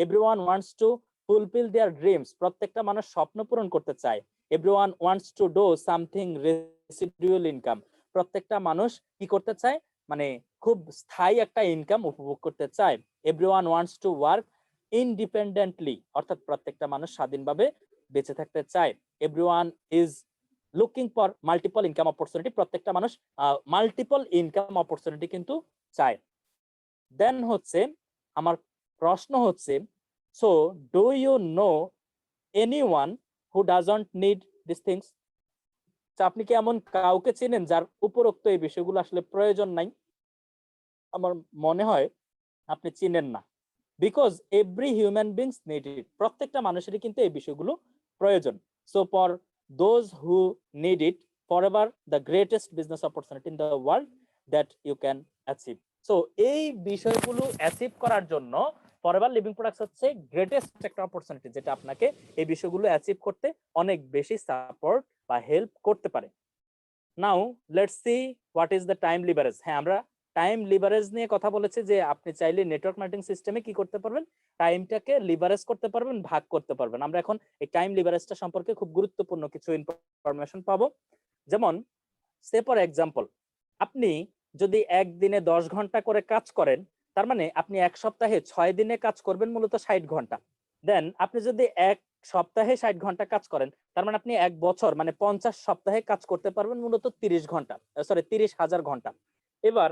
Everyone wants to fulfil their dreams, প্রত্যেকটা মানুষ স্বপ্ন পূরণ করতে চায়। Everyone wants to do something residual income, প্রত্যেকটা মানুষ কি করতে চায়, মানে খুব স্থায়ী একটা ইনকাম উপভোগ করতে চায়। এভরিওয়ান ওয়ান্টস টু ওয়ার্ক ইনডিপেন্ডেন্টলি, অর্থাৎ প্রত্যেকটা মানুষ স্বাধীনভাবে বেঁচে থাকতে চায়। Everyone is looking for multiple income opportunity, প্রত্যেকটা মানুষ মাল্টিপল ইনকাম অপরচুনিটি কিন্তু চায়। দেন হচ্ছে আমার প্রশ্ন হচ্ছে, so do you know anyone who doesn't need these things? আপনি কি এমন কাউকে চেনেন যার উপরোক্ত এই বিষয়গুলো আসলে প্রয়োজন নাই? আমার মনে হয় আপনি চিনেন না। Because every human beings need it, প্রত্যেকটা মানুষেরই কিন্তু এই বিষয়গুলো প্রয়োজন। So for those who need it, forever the greatest business opportunity in the world that you can achieve. So এই বিষয়গুলো অ্যাচিভ করার জন্য ফরএভার লিভিং প্রোডাক্টস হচ্ছে গ্রেটেস্ট একটা অপরচুনিটি, যেটা আপনাকে এই বিষয়গুলো অ্যাচিভ করতে অনেক বেশি সাপোর্ট বা হেল্প করতে পারে। Now let's see what is the time leverage. হ্যাঁ, আমরা টাইম লিভারেজ নিয়ে কথা বলেছি যে আপনি চাইলে নেটওয়ার্ক মার্কেটিং সিস্টেমে কি করতে পারবেন, টাইমটাকে লিভারেজ করতে পারবেন, ভাগ করতে পারবেন। আমরা এখন এই টাইম লিভারেজটা সম্পর্কে খুব গুরুত্বপূর্ণ কিছু ইনফরমেশন পাবো। যেমন সে ফর এক্সাম্পল, আপনি যদি একদিনে 10 ঘন্টা করে কাজ করেন, তার মানে আপনি এক সপ্তাহে 6 দিনে কাজ করবেন মূলত 60 ঘন্টা। দেন আপনি যদি এক সপ্তাহে 60 ঘন্টা কাজ করেন, তার মানে আপনি এক বছর মানে 50 সপ্তাহে কাজ করতে পারবেন মূলত 30 ঘন্টা, সরি 30,000 ঘন্টা। এবার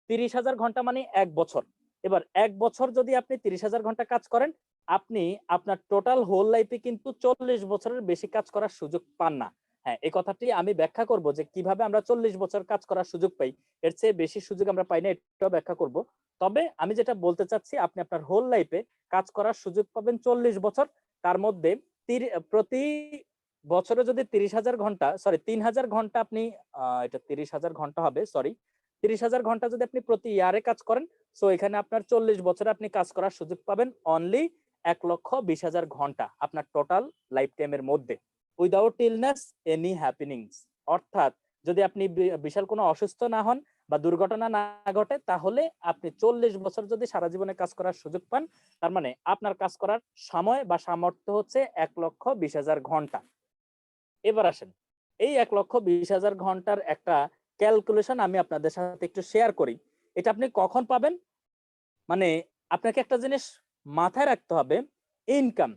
30,000 ঘন্টা মানে এক বছর। এবার এক বছর যদি আপনি 30,000 ঘন্টা কাজ করেন, আপনি আপনার টোটাল হোল লাইফে কিন্তু 40 বছরের বেশি কাজ করার সুযোগ পান না। হ্যাঁ, এই কথাটি আমি ব্যাখ্যা করব যে কিভাবে আমরা 40 বছর কাজ করার সুযোগ পাই, এর চেয়ে বেশি সুযোগ আমরা পাই না, এটাও ব্যাখ্যা করব। তবে আমি যেটা বলতে চাচ্ছি, আপনি আপনার হোল লাইফে কাজ করার সুযোগ পাবেন 40 বছর। তার মধ্যে প্রতি বছরে যদি 30,000 ঘন্টা, সরি 3,000 ঘন্টা আপনি, এটা 30,000 ঘন্টা হবে, সরি 30,000 ঘন্টা যদি আপনি প্রতি ইয়ারে কাজ করেন, সো এখানে আপনার 40 বছরে আপনি কাজ করার সুযোগ পাবেন অনলি 1,20,000 ঘন্টা আপনার টোটাল লাইফ টাইমের মধ্যে, উইদাউট ইলনেস এনি হ্যাপেনিংস। অর্থাৎ যদি আপনি বিশাল কোনো অসুস্থ না হন বা দুর্ঘটনা না ঘটে, তাহলে আপনি 40 বছর যদি সারা জীবনে কাজ করার সুযোগ পান, তার মানে আপনার কাজ করার সময় বা সামর্থ্য হচ্ছে 1,20,000 ঘন্টা। এবার আসেন, এই 1,20,000 ঘন্টার একটা ক্যালকুলেশন আমি আপনাদের সাথে একটু শেয়ার করি। এটা আপনি কখন পাবেন, মানে আপনাকে একটা জিনিস মাথায় রাখতে হবে, income,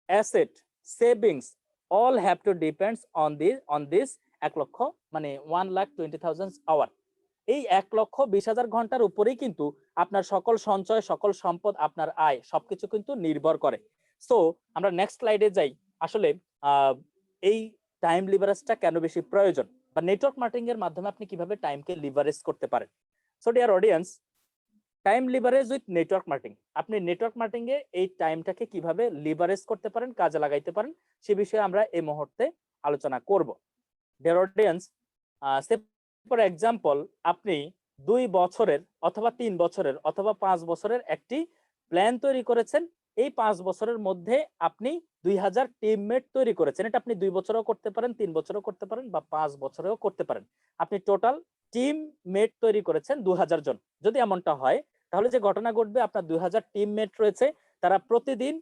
asset, savings all have to depends on this 1 লক্ষ, মানে 1,20,000 আওয়ার। এই 1,20,000 ঘন্টার উপরেই কিন্তু আপনার সকল সঞ্চয়, সকল সম্পদ, আপনার আয় সবকিছু কিন্তু নির্ভর করে। সো আমরা নেক্সট স্লাইডে যাই। আসলে এই টাইম লিভারেজটা কেন বেশি প্রয়োজন, বা নেটওয়ার্ক মার্কেটিং এর মাধ্যমে আপনি কিভাবে টাইমকে লিভারেজ করতে পারেন। So dear audience, time leverage with network marketing, আপনি নেটওয়ার্ক মার্কেটিং এ এই টাইমটাকে কিভাবে লিভারেজ করতে পারেন, কাজে লাগাইতে পারেন, সে বিষয়ে আমরা এই মুহূর্তে আলোচনা করব। Dear audience, say for example আপনি 2 বছরের অথবা 3 বছরের অথবা 5 বছরের একটি প্ল্যান তৈরি করেছেন। এই 5 বছরের মধ্যে আপনি 2000 টিমমেট তৈরি করেছেন। এটা আপনি 2 বছরেও করতে পারেন, 3 বছরেও করতে পারেন, বা 5 বছরেও করতে পারেন। আপনি টোটাল টিমমেট তৈরি করেছেন 2000 জন। যদি এমনটা হয়, তাহলে যে ঘটনা ঘটবে, আপনার 2000 টিমমেট রয়েছে, তারা প্রতিদিন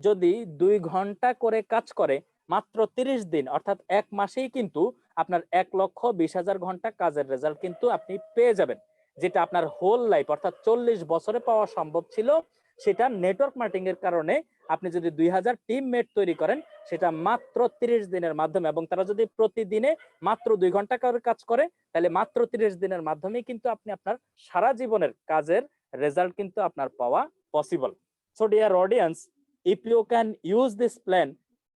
যদি 2 ঘন্টা করে কাজ করে, মাত্র 30 দিন অর্থাৎ 1 মাসেই কিন্তু আপনার 1,20,000 ঘন্টা কাজের রেজাল্ট কিন্তু আপনি পেয়ে যাবেন, যেটা আপনার হোল লাইফ অর্থাৎ 40 বছরে পাওয়া সম্ভব ছিল। সেটা নেটওয়ার্ক মার্কেটিং এর কারণে আপনি যদি 2000 টিমমেট তৈরি করেন, সেটা মাত্র 30 দিনের মাধ্যমে, এবং তারা যদি প্রতিদিনে মাত্র 2 ঘন্টা করে কাজ করে, তাহলে মাত্র 30 দিনের মাধ্যমে কিন্তু আপনি আপনার সারা জীবনের কাজের রেজাল্ট কিন্তু আপনার পাওয়া possible. So dear audience, if you can use this plan,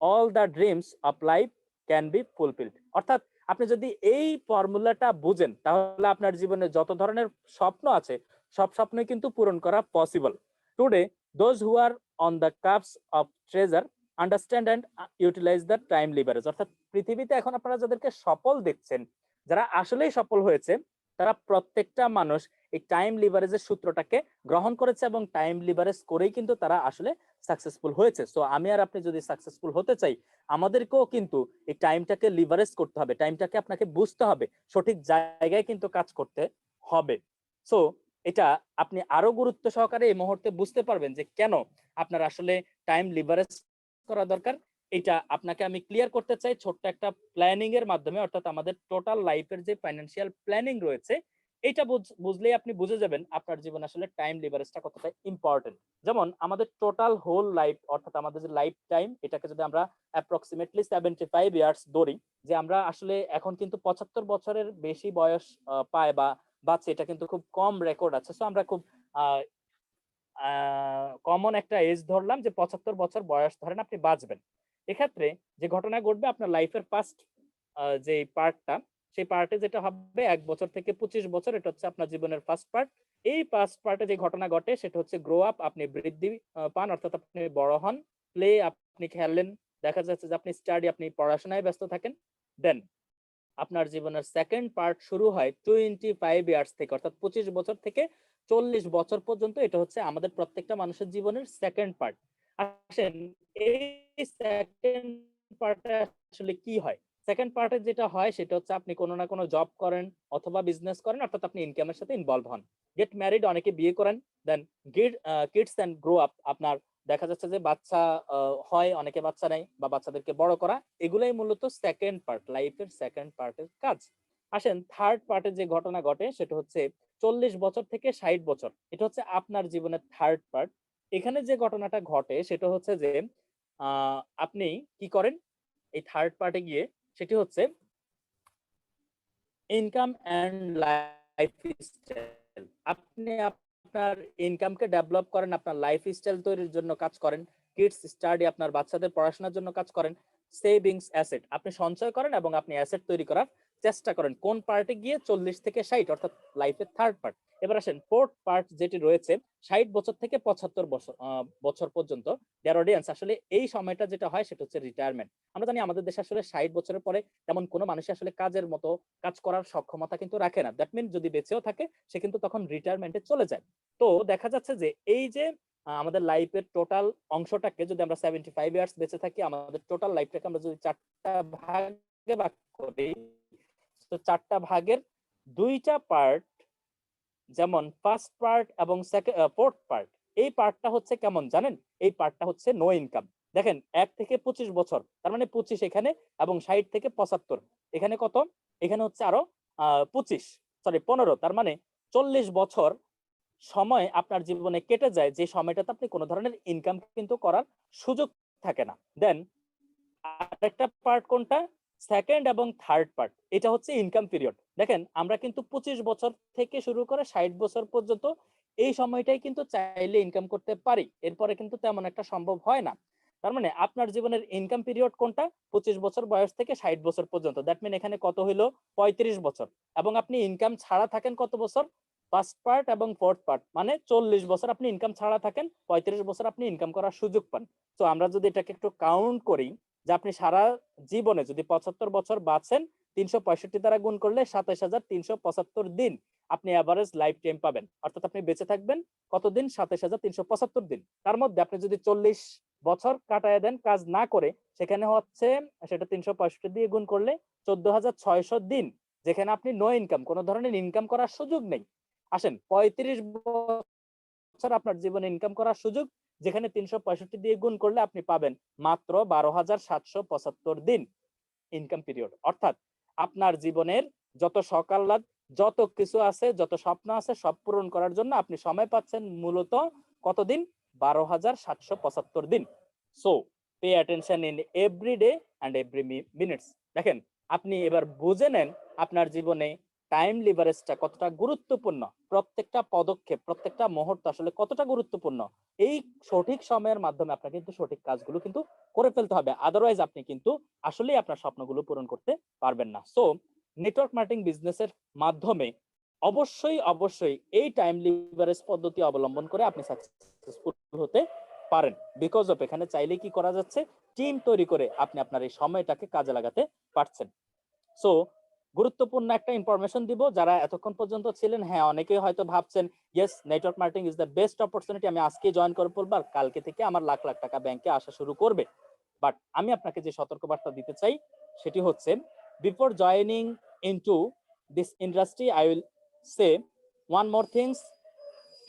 all the dreams of life can be fulfilled. অর্থাৎ আপনি যদি এই ফর্মুলাটা বুঝেন, তাহলে আপনার জীবনে যত ধরনের স্বপ্ন আছে, সব স্বপ্নই কিন্তু পূরণ করা possible. Today those who are on the cups of treasure understand and utilize the time leverage. অর্থাৎ পৃথিবীতে এখন আপনারা যাদেরকে সফল দেখছেন, যারা আসলেই সফল হয়েছে, তারা প্রত্যেকটা মানুষ এই টাইম লিভারেজের সূত্রটাকে গ্রহণ করেছে, এবং টাইম লিভারেজ করেই কিন্তু তারা আসলে সাকসেসফুল হয়েছে। সো আমি আর আপনি যদি সাকসেসফুল হতে চাই, আমাদেরকেও কিন্তু এই টাইমটাকে লিভারেজ করতে হবে, টাইমটাকে আপনাকে বুঝতে হবে, সঠিক জায়গায় কিন্তু কাজ করতে হবে। সো এটা আপনি আরো গুরুত্ব সহকারে এই মুহূর্তে বুঝতে পারবেন যে কেন আপনার আসলে টাইম লিভারেজ করা দরকার। এটা আপনাকে আমি ক্লিয়ার করতে চাই ছোট্ট একটা প্ল্যানিং এর মাধ্যমে, অর্থাৎ আমাদের টোটাল লাইফের যে ফাইন্যান্সিয়াল প্ল্যানিং রয়েছে, এটা বুঝলেই আপনি বুঝে যাবেন আপনার জীবন আসলে টাইম লিভারেজটা কতটা ইম্পর্টেন্ট। যেমন আমাদের টোটাল হোল লাইফ অর্থাৎ আমাদের যে লাইফ টাইম, এটাকে যদি আমরা অ্যাপ্রক্সিমেটলি 75 ইয়ার্স ধরি, যে আমরা আসলে এখন কিন্তু 75 বছরের বেশি বয়স পায় বা বাচ্চা, এটা কিন্তু খুব কম রেকর্ড আছে। সো আমরা খুব কমন একটা এজ ধরলাম যে 75 বছর বয়স ধরেন আপনি বাঁচবেন। এক্ষেত্রে যে ঘটনা ঘটবে, আপনার লাইফের ফার্স্ট যে পার্টটা, সেই পার্টে যেটা হবে 1 বছর থেকে 25 বছর, এটা হচ্ছে আপনার জীবনের ফার্স্ট পার্ট। এই ফার্স্ট পার্টে যে ঘটনা ঘটে, সেটা হচ্ছে গ্রো আপ, আপনি বৃদ্ধি পান অর্থাৎ আপনি বড় হন। প্লে, আপনি খেলেন, দেখা যাচ্ছে যে আপনি স্টাডি, আপনি পড়াশোনায় ব্যস্ত থাকেন। দেন আপনার জীবনের সেকেন্ড পার্ট শুরু হয় 25 ইয়ার্স থেকে, অর্থাৎ 25 বছর থেকে 40 বছর পর্যন্ত। এটা হচ্ছে আমাদের প্রত্যেকটা মানুষের জীবনের সেকেন্ড পার্ট। আসেন, এই সেকেন্ড পার্টে আসলে কি হয়? সেকেন্ড পার্টে যেটা হয় সেটা হচ্ছে আপনি কোনো না কোনো জব করেন অথবা বিজনেস করেন, অর্থাৎ আপনি ইনকামের সাথে ইনভলভ হন। গেট ম্যারিড, অনেকে বিয়ে করেন। দেন কিডস এন্ড গ্রো আপ, আপনার দেখা যাচ্ছে যে বাচ্চা হয়, অনেকে বাচ্চা নেয়, বা বাচ্চাদেরকে বড় করা। এগুলাই মূলত সেকেন্ড পার্ট, লাইফের সেকেন্ড পার্টের কাজ। আসেন, থার্ড পার্টে যে ঘটনা ঘটে, সেটা হচ্ছে 40 বছর থেকে 60 বছর। এটা হচ্ছে আপনার জীবনের থার্ড পার্ট। এখানে যে ঘটনাটা ঘটে সেটা হচ্ছে যে আপনি কি করেন এই থার্ড পার্টে গিয়ে, সেটি হচ্ছে ইনকাম এন্ড লাইফস্টাইল। আপনি আপনার ইনকামকে ডেভেলপ করেন, আপনার লাইফস্টাইল তৈরির জন্য কাজ করেন। কিডস স্টাডি, আপনার বাচ্চাদের পড়াশোনার জন্য কাজ করেন। সেভিংস, অ্যাসেট, আপনি সঞ্চয় করেন এবং আপনি অ্যাসেট তৈরি করার চেষ্টা করেন। কোন পার্টে গিয়ে? 40 থেকে 60, অর্থাৎ লাইফের থার্ড পার্ট। এবার আসেন ফোর্থ পার্ট যেটি রয়েছে 60 বছর থেকে 75 বছর পর্যন্ত। ডিয়ার অডিয়েন্স, আসলে এই সময়টা যেটা হয় সেটা হচ্ছে রিটায়ারমেন্ট। আমরা জানি আমাদের দেশে আসলে 60 বছরের পরে তেমন কোনো মানুষ আসলে কাজের মতো কাজ করার সক্ষমতা কিন্তু রাখে না। দ্যাট মিন যদি বেঁচেও থাকে, সে কিন্তু তখন রিটায়ারমেন্টে চলে যায়। তো দেখা যাচ্ছে যে এই যে আমাদের লাইফের টোটাল অংশটাকে যদি আমরা 75 ইয়ার্স বেঁচে থাকি, আমাদের টোটাল লাইফটাকে আমরা যদি 4টা ভাগে ভাগ করি, তো 4টা ভাগের 2টা পার্ট, যেমন ফার্স্ট পার্ট এবং ফোর্থ পার্ট, এই পার্টটা হচ্ছে কেমন জানেন? এই পার্টটা হচ্ছে নো ইনকাম। দেখেন, 1 থেকে 25 বছর, তার মানে 25 এখানে, এবং 60 থেকে 75 এখানে কত? এখানে হচ্ছে আরো 15, তার মানে 40 বছর সময় আপনার জীবনে কেটে যায়, যে সময়টাতে আপনি কোনো ধরনের ইনকাম কিন্তু করার সুযোগ থাকে না। দেন আরেকটা পার্ট কোনটা? সেকেন্ড এবং থার্ড পার্ট, এটা হচ্ছে ইনকাম পিরিয়ড। দেখেন, আমরা কিন্তু 25 বছর থেকে শুরু করে 60 বছর পর্যন্ত এই সময়টাই কিন্তু চাইলে ইনকাম করতে পারি, এরপরে কিন্তু তেমন একটা সম্ভব হয় না। তার মানে আপনার জীবনের ইনকাম পিরিয়ড কোনটা? 25 বছর বয়স থেকে 60 বছর পর্যন্ত। দ্যাট মিন এখানে কত হইলো? 35 বছর। এবং আপনি ইনকাম ছাড়া থাকেন কত বছর? ফার্স্ট পার্ট এবং ফোর্থ পার্ট, মানে 40 বছর আপনি ইনকাম ছাড়া থাকেন, 35 বছর আপনি ইনকাম করার সুযোগ পান। তো আমরা যদি এটাকে একটু কাউন্ট করি, যে আপনি সারা জীবনে যদি 75 বছর বাঁচেন, 365 দ্বারা গুণ করলে 27,375 দিন আপনি এভারেজ লাইফ টাইম পাবেন। অর্থাৎ আপনি বেঁচে থাকবেন কতদিন? 27,375 দিন। তার মধ্যে আপনি যদি 40 বছর কাটায় দেন কাজ না করে, সেখানে হচ্ছে সেটা 365 দিয়ে গুণ করলে 14,600 দিন, যেখানে আপনি নো ইনকাম, কোনো ধরনের ইনকাম করার সুযোগ নেই। আসেন 35 বছর আপনার জীবনে ইনকাম করার সুযোগ, যেখানে 365 দিয়ে গুণ করলে আপনি পাবেন মাত্র 12,775 দিন ইনকাম পিরিয়ড। অর্থাৎ আপনার জীবনের যত সকাল রাত যত কিছু আছে, যত স্বপ্ন আছে, সব পূরণ করার জন্য আপনি সময় পাচ্ছেন মূলত কতদিন? 12,775 দিন। So pay attention in every day and every minutes. দেখেন, আপনি এবার বুঝে নেন আপনার জীবনে টাইম লিভারেজটা কতটা গুরুত্বপূর্ণ, প্রত্যেকটা পদক্ষেপ, প্রত্যেকটা মুহূর্ত আসলে কতটা গুরুত্বপূর্ণ। এই সঠিক সময়ের মাধ্যমে আপনাকে কিন্তু সঠিক কাজগুলো কিন্তু করে ফেলতে হবে, আদারওয়াইজ আপনি কিন্তু আসলেই আপনার স্বপ্নগুলো পূরণ করতে পারবেন না। সো নেটওয়ার্ক মার্কেটিং বিজনেসের মাধ্যমে অবশ্যই অবশ্যই এই টাইম লিভারেজ পদ্ধতি অবলম্বন করে আপনি সাকসেসফুল হতে পারেন। বিকজ অফ এখানে চাইলে কি করা যাচ্ছে? টিম তৈরি করে আপনি আপনার এই সময়টাকে কাজে লাগাতে পারছেন। সো গুরুত্বপূর্ণ একটা ইনফরমেশন দিব, যারা এতক্ষণ পর্যন্ত ছিলেন, হ্যাঁ অনেকেই হয়তো ভাবছেন yes network marketing is the best opportunity, আমি আজকে জয়েন করে পড়বো আর কালকে থেকে আমার লাখ লাখ টাকা ব্যাংকে আসা শুরু করবে। বাট আমি আপনাকে যে সতর্কবার্তা দিতে চাই সেটি হচ্ছে, before joining into this industry I will say one more things,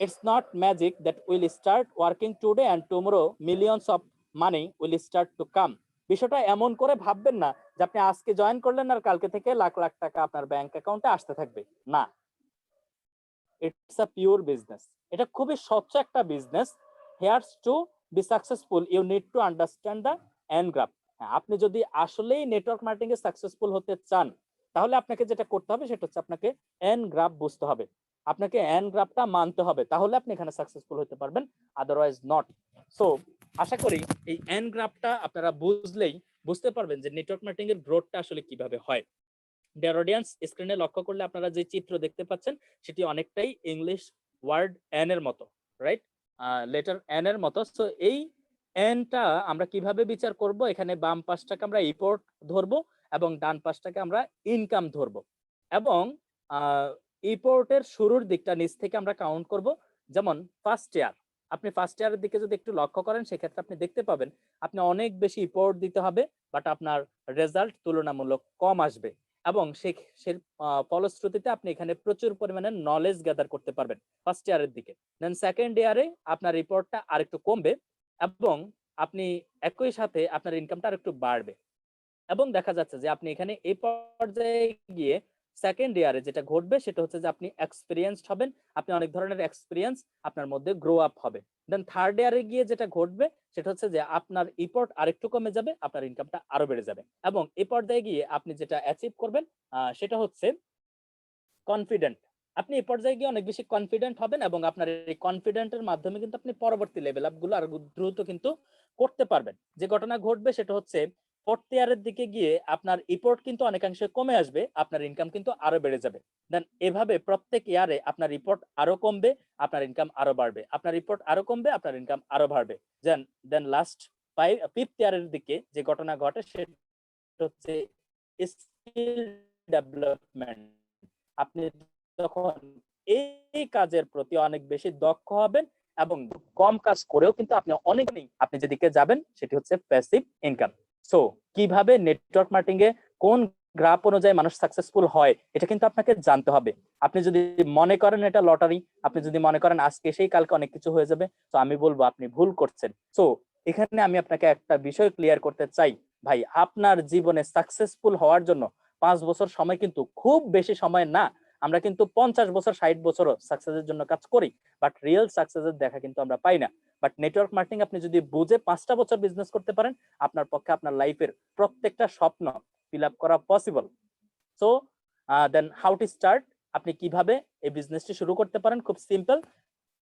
it's not magic that will start working today and tomorrow millions of money will start to come. বিষয়টা এমন করে ভাববেন না যে আপনি আজকে জয়েন করলেন আর কালকে থেকে লাখ লাখ টাকা আপনার ব্যাংক অ্যাকাউন্টে আসতে থাকবে। না, ইটস আ পিওর বিজনেস। এটা খুবই স্বচ্ছ একটা business. Here's to be successful you need to understand the end graph. আপনি যদি আসলেই নেটওয়ার্ক মার্কেটিং এ সাকসেসফুল হতে চান, তাহলে আপনাকে যেটা করতে হবে সেটা হচ্ছে আপনাকে এন্ড গ্রাফ বুঝতে হবে, আপনাকে এন্ড গ্রাফটা মানতে হবে, তাহলে আপনি এখানে সাকসেসফুল হতে পারবেন, আদারওয়াইজ নট। সো আশা করি এই এন্ড গ্রাফটা আপনারা বুঝলেই বুঝতে পারবেন যে নেটওয়ার্ক মার্কেটিং এর গ্রোথটা আসলে কিভাবে হয়। ডিয়ার অডিয়েন্স, স্ক্রিনে লক্ষ্য করলে আপনারা যে চিত্র দেখতে পাচ্ছেন সেটি অনেকটাই ইংলিশ ওয়ার্ড এন এর মতো, রাইট? লেটার এন এর মতো। সো এই এনটা আমরা কিভাবে বিচার করব? এখানে বাম পাশটাকে আমরা ইম্পোর্ট ধরবো এবং ডান পাশটাকে আমরা ইনকাম ধরবো, এবং ইম্পোর্টের শুরুর দিকটা নিচ থেকে আমরা কাউন্ট করব। যেমন ফার্স্ট ইয়ার, আপনি ফার্স্ট ইয়ারের দিকে যদি একটু লক্ষ্য করেন সেক্ষেত্রে আপনি দেখতে পাবেন আপনি অনেক বেশি ইম্পোর্ট দিতে হবে, বাট আপনার রেজাল্ট তুলনামূলক কম আসবে, এবং সে ফলশ্রুতিতে আপনি এখানে প্রচুর পরিমাণে নলেজ গ্যাদার করতে পারবেন ফার্স্ট ইয়ারের দিকে। দেন সেকেন্ড ইয়ারে আপনার রিপোর্টটা আরেকটু কমবে এবং আপনি একই সাথে আপনার ইনকামটা আরেকটু বাড়বে, এবং দেখা যাচ্ছে যে আপনি এখানে এই পর্যায়ে গিয়ে সেকেন্ড ইয়ারে যেটা ঘটবে সেটা হচ্ছে যে আপনি এক্সপিরিয়েন্সড হবেন, আপনি অনেক ধরনের এক্সপিরিয়েন্স আপনার মধ্যে গ্রো আপ হবে। দেন থার্ড ইয়ারে গিয়ে যেটা ঘটবে সেটা হচ্ছে যে আপনার ইম্পোর্ট আরেকটু কমে যাবে, আপনার ইনকামটা আরো বেড়ে যাবে, এবং এই পর্যায়ে গিয়ে আপনি যেটা অ্যাচিভ করবেন সেটা হচ্ছে কনফিডেন্ট। আপনি এই পর্যায়ে গিয়ে অনেক বেশি কনফিডেন্ট হবেন, এবং আপনার এই কনফিডেন্টের মাধ্যমে কিন্তু আপনি পরবর্তী লেভেল আপ গুলো আরো দ্রুত কিন্তু করতে পারবেন। যে ঘটনা ঘটবে সেটা হচ্ছে ফোর্থ ইয়ারের দিকে গিয়ে আপনার ইম্পোর্ট কিন্তু অনেকাংশে কমে আসবে, আপনার ইনকাম কিন্তু আরো বেড়ে যাবে। দেন এভাবে প্রত্যেক ইয়ারে আপনার রিপোর্ট আরো কমবে, আপনার ইনকাম আরো বাড়বে, আপনার রিপোর্ট আরো কমবে, আপনার ইনকাম আরো বাড়বে। দেন লাস্ট ফিফথ ইয়ারের দিকে যে ঘটনা ঘটে সেটা হচ্ছে স্কিল ডেভেলপমেন্ট। আপনি তখন এই কাজের প্রতি অনেক বেশি দক্ষ হবেন, এবং কম কাজ করেও কিন্তু আপনি অনেক আপনি যেদিকে যাবেন সেটি হচ্ছে প্যাসিভ ইনকাম। সো কিভাবে নেটওয়ার্ক মার্কেটিং এ কোন গ্রাফ অনুযায়ী মানুষ সাকসেসফুল হয় এটা কিন্তু আপনাকে জানতে হবে। আপনি যদি মনে করেন এটা লটারি, আপনি যদি মনে করেন আজকে সেই কালকে অনেক কিছু হয়ে যাবে, তো আমি বলবো আপনি ভুল করছেন। সো এখানে আমি আপনাকে একটা বিষয় ক্লিয়ার করতে চাই, ভাই আপনার জীবনে সাকসেসফুল হওয়ার জন্য 5 বছর সময় কিন্তু খুব বেশি সময় না। আমরা কিন্তু 50 বছর 60 বছরও সাকসেসের জন্য কাজ করি, বাট রিয়েল সাকসেসের দেখা কিন্তু আমরা পাই না। বাট নেটওয়ার্ক মার্কেটিং আপনি যদি বুঝে 5টা বছর বিজনেস করতে পারেন, আপনার পক্ষে আপনার লাইফের প্রত্যেকটা স্বপ্ন ফিল আপ করা possible. So then how to start, আপনি কিভাবে এই বিজনেসটি শুরু করতে পারেন? খুব simple,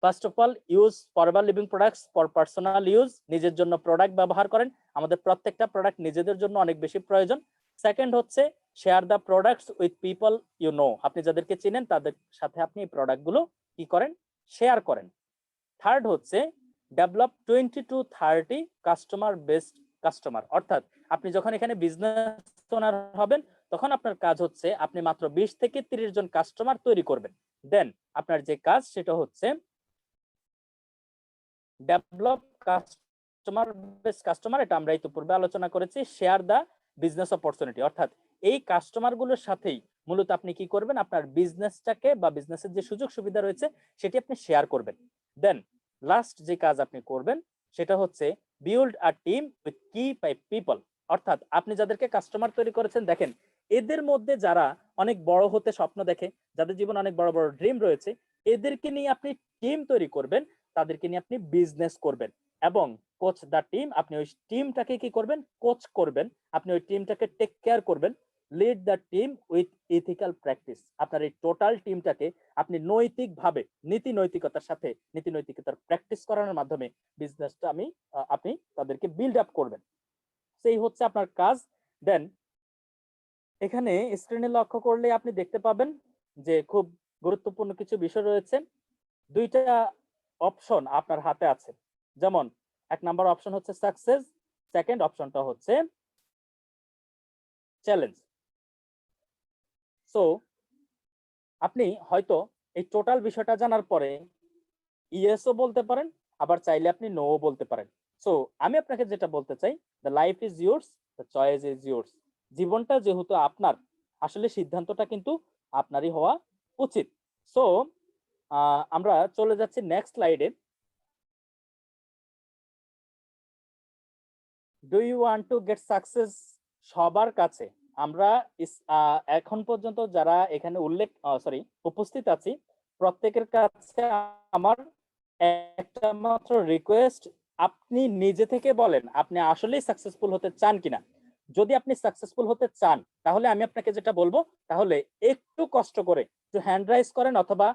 first of all use forever living products for personal use, নিজের জন্য প্রোডাক্ট ব্যবহার করেন। আমাদের প্রত্যেকটা প্রোডাক্ট নিজেদের জন্য অনেক বেশি প্রয়োজন। সেকেন্ড হচ্ছে share the products with people you know, আপনি যাদেরকে চিনেন তাদের সাথে আপনি এই প্রোডাক্টগুলো কি করেন, শেয়ার করেন। থার্ড হচ্ছে develop 20 to 30 customer based customer, অর্থাৎ আপনি যখন এখানে বিজনেস ওনার হবেন তখন আপনার কাজ হচ্ছে আপনি মাত্র 20 থেকে 30 জন কাস্টমার তৈরি করবেন। দেন আপনার যে কাজ সেটা হচ্ছে ডেভেলপ কাস্টমার বেস কাস্টমার, এটা আমরা ইতিপূর্বে আলোচনা করেছি। শেয়ার দা বিজনেস অপরচুনিটি, অর্থাৎ এই কাস্টমারগুলোর সাথেই মূলত আপনি কি করবেন, আপনার বিজনেসটাকে বা বিজনেসের যে সুযোগ সুবিধা রয়েছে সেটি আপনি শেয়ার করবেন। দেন লাস্ট যে কাজ আপনি করবেন সেটা হচ্ছে বিল্ড আ টিম উইথ কি পিপল, অর্থাৎ আপনি যাদেরকে কাস্টমার তৈরি করেছেন দেখেন এদের মধ্যে যারা অনেক বড় হতে স্বপ্ন দেখে, যাদের জীবনে অনেক বড় বড় ড্রিম রয়েছে, এদেরকে নিয়ে আপনি টিম তৈরি করবেন, তাদেরকে নিয়ে আপনি বিজনেস করবেন এবং কোচ দা টিম, আপনি ওই টিমটাকে কি করবেন, কোচ করবেন, আপনি ওই টিমটাকে টেক কেয়ার করবেন। Lead the team with ethical practice, আপনার এই টোটাল টিমটাকে আপনি নৈতিকভাবে নীতি নৈতিকতার সাথে নীতি নৈতিকতার প্র্যাকটিস করানোর মাধ্যমে বিজনেসটা আপনি তাদেরকে বিল্ড আপ করবেন। সেই হচ্ছে আপনার কাজ। দেন এখানে স্ক্রিনে লক্ষ্য করলে আপনি দেখতে পাবেন যে খুব গুরুত্বপূর্ণ কিছু বিষয় রয়েছে। দুইটা অপশন আপনার হাতে আছে, যেমন এক নাম্বার অপশন হচ্ছে সাকসেস, সেকেন্ড অপশনটা হচ্ছে চ্যালেঞ্জ। সো আপনি হয়তো এই টোটাল বিষয়টা জানার পরে ইয়েসও বলতে পারেন, আবার চাইলে আপনি নো বলতে পারেন। সো আমি আপনাকে যেটা বলতে চাই, the life is yours, the choice is yours, জীবনটা যেহেতু আপনার, আসলে সিদ্ধান্তটা কিন্তু আপনারই হওয়া উচিত। সো আমরা চলে যাচ্ছি নেক্সট স্লাইডে। Do you want to get success, সবার কাছে আমরা এখন পর্যন্ত যারা এখানে উপস্থিত আছি প্রত্যেকের কাছে আমার একটা মাত্র রিকোয়েস্ট, আপনি নিজে থেকে বলেন আপনি আসলেই সাকসেসফুল হতে চান কিনা। যদি আপনি সাকসেসফুল হতে চান তাহলে আমি আপনাকে যেটা বলবো, তাহলে একটু কষ্ট করে একটু হ্যান্ড রাইজ করেন অথবা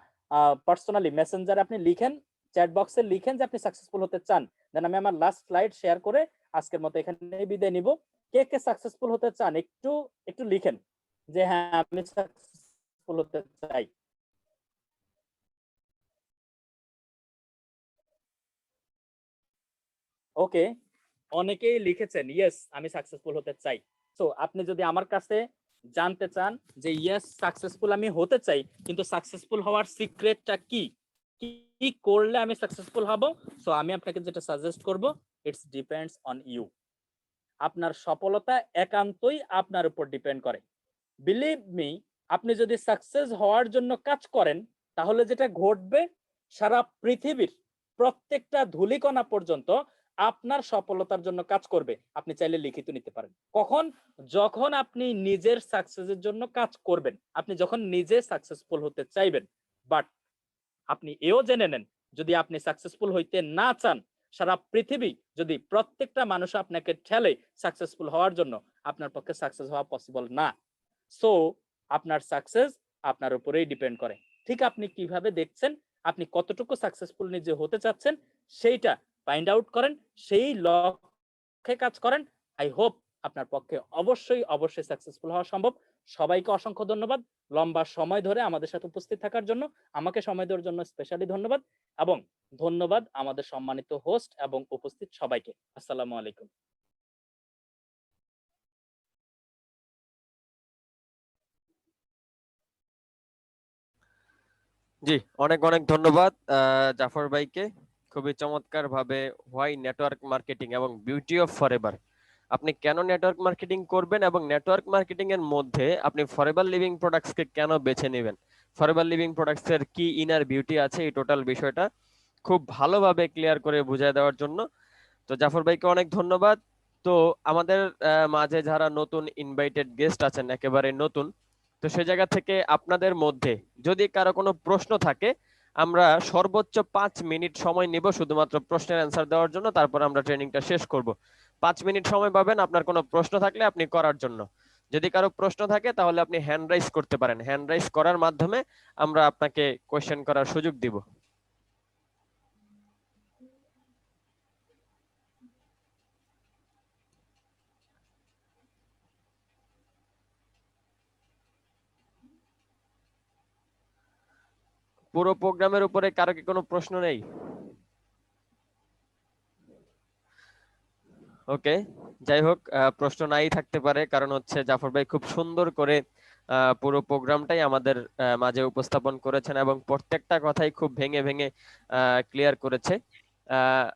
পার্সোনালি মেসেঞ্জারে আপনি লিখেন, চ্যাট বক্সে লিখেন যে আপনি সাকসেসফুল হতে চান। দেন আমি আমার লাস্ট স্লাইড শেয়ার করে আজকের মতো এখানে বিদায় নিব। কে কে সাকসেসফুল হতে চান একটু একটু লিখেন যে হ্যাঁ আমি সাকসেসফুল হতে চাই। ওকে, অনেকেই লিখেছেন ইয়েস আমি সাকসেসফুল হতে চাই। সো আপনি যদি আমার কাছে জানতে চান যে ইয়েস সাকসেসফুল আমি হতে চাই, কিন্তু সাকসেসফুল হওয়ার সিক্রেটটা কি, কি করলে আমি সাকসেসফুল হব, সো আমি আপনাকে যেটা সাজেস্ট করব, ইটস ডিপেন্ডস অন ইউ। আপনার সফলতা একান্তই আপনার উপর ডিপেন্ড করে। বিলিভ মি, আপনি যদি সাকসেস হওয়ার জন্য কাজ করেন তাহলে যেটা ঘটবে, সারা পৃথিবীর প্রত্যেকটা ধূলিকণা পর্যন্ত আপনার সফলতার জন্য কাজ করবে। আপনি চাইলে লিখিত নিতে পারেন। কখন? যখন আপনি নিজের সাকসেসের জন্য কাজ করবেন, আপনি যখন নিজে সাকসেসফুল হতে চাইবেন। বাট আপনি এও জেনে নেন, যদি আপনি সাকসেসফুল হইতে না চান, সারা পৃথিবী যদি প্রত্যেকটা মানুষ আপনাকে ঠেলে সাকসেসফুল হওয়ার জন্য, আপনার পক্ষে সাকসেস হওয়া পসিবল না। সো আপনার সাকসেস আপনার উপরেই ডিপেন্ড করে। ঠিক আপনি কিভাবে দেখছেন, আপনি কতটুকু সাকসেসফুল নিজে হতে চাচ্ছেন সেইটা ফাইন্ড আউট করেন, সেই লক্ষ্যে কাজ করেন। আই হোপ আপনার পক্ষে অবশ্যই অবশ্যই সাকসেসফুল হওয়া সম্ভব। সবাইকে অসংখ্য ধন্যবাদ লম্বা সময় ধরে আমাদের সাথে উপস্থিত থাকার জন্য। আমাকে সময় দেওয়ার জন্য স্পেশালি ধন্যবাদ, এবং ধন্যবাদ আমাদের সম্মানিত হোস্ট এবং উপস্থিত সবাইকে। আসসালামু আলাইকুম। জি, অনেক অনেক ধন্যবাদ জাফর ভাইকে। খুবই চমৎকার ভাবে হোয়াই নেটওয়ার্ক মার্কেটিং এবং বিউটি অফ ফরএভার, আপনি কেন নেটওয়ার্ক মার্কেটিং করবেন এবং নেটওয়ার্ক মার্কেটিং এর মধ্যে আপনি ফরএভার লিভিং প্রোডাক্টস কে কেন বেছে নেবেন, ফরএভার লিভিং প্রোডাক্টস এর কি ইনার বিউটি আছে, এই টোটাল বিষয়টা খুব ভালোভাবে ক্লিয়ার করে বুঝিয়ে দেওয়ার জন্য তো জাফর ভাইকে অনেক ধন্যবাদ। তো আমাদের মাঝে যারা নতুন ইনভাইটেড গেস্ট আছেন, একেবারে নতুন, তো সে জায়গা থেকে আপনাদের মধ্যে যদি কারো কোনো প্রশ্ন থাকে, আমরা সর্বোচ্চ 5 মিনিট সময় নিব শুধুমাত্র প্রশ্নের অ্যান্সার দেওয়ার জন্য, তারপর আমরা ট্রেনিংটা শেষ করব। 5 মিনিট সময় পাবেন আপনার কোনো প্রশ্ন থাকলে আপনি করার জন্য। যদি কারো প্রশ্ন থাকে তাহলে আপনি হ্যান্ড রাইজ করতে পারেন, হ্যান্ড রাইজ করার মাধ্যমে আমরা আপনাকে কোয়েশ্চেন করার সুযোগ দিব। পুরো প্রোগ্রামের উপরে কারো কি কোনো প্রশ্ন নেই? ওকে, যাই হোক, প্রশ্ন নাই থাকতে পারে, কারণ হচ্ছে জাফর ভাই খুব সুন্দর করে পুরো প্রোগ্রামটাই আমাদের মাঝে উপস্থাপন করেছেন এবং প্রত্যেকটা কথাই খুব ভেঙে ভেঙে ক্লিয়ার করেছে। আহ,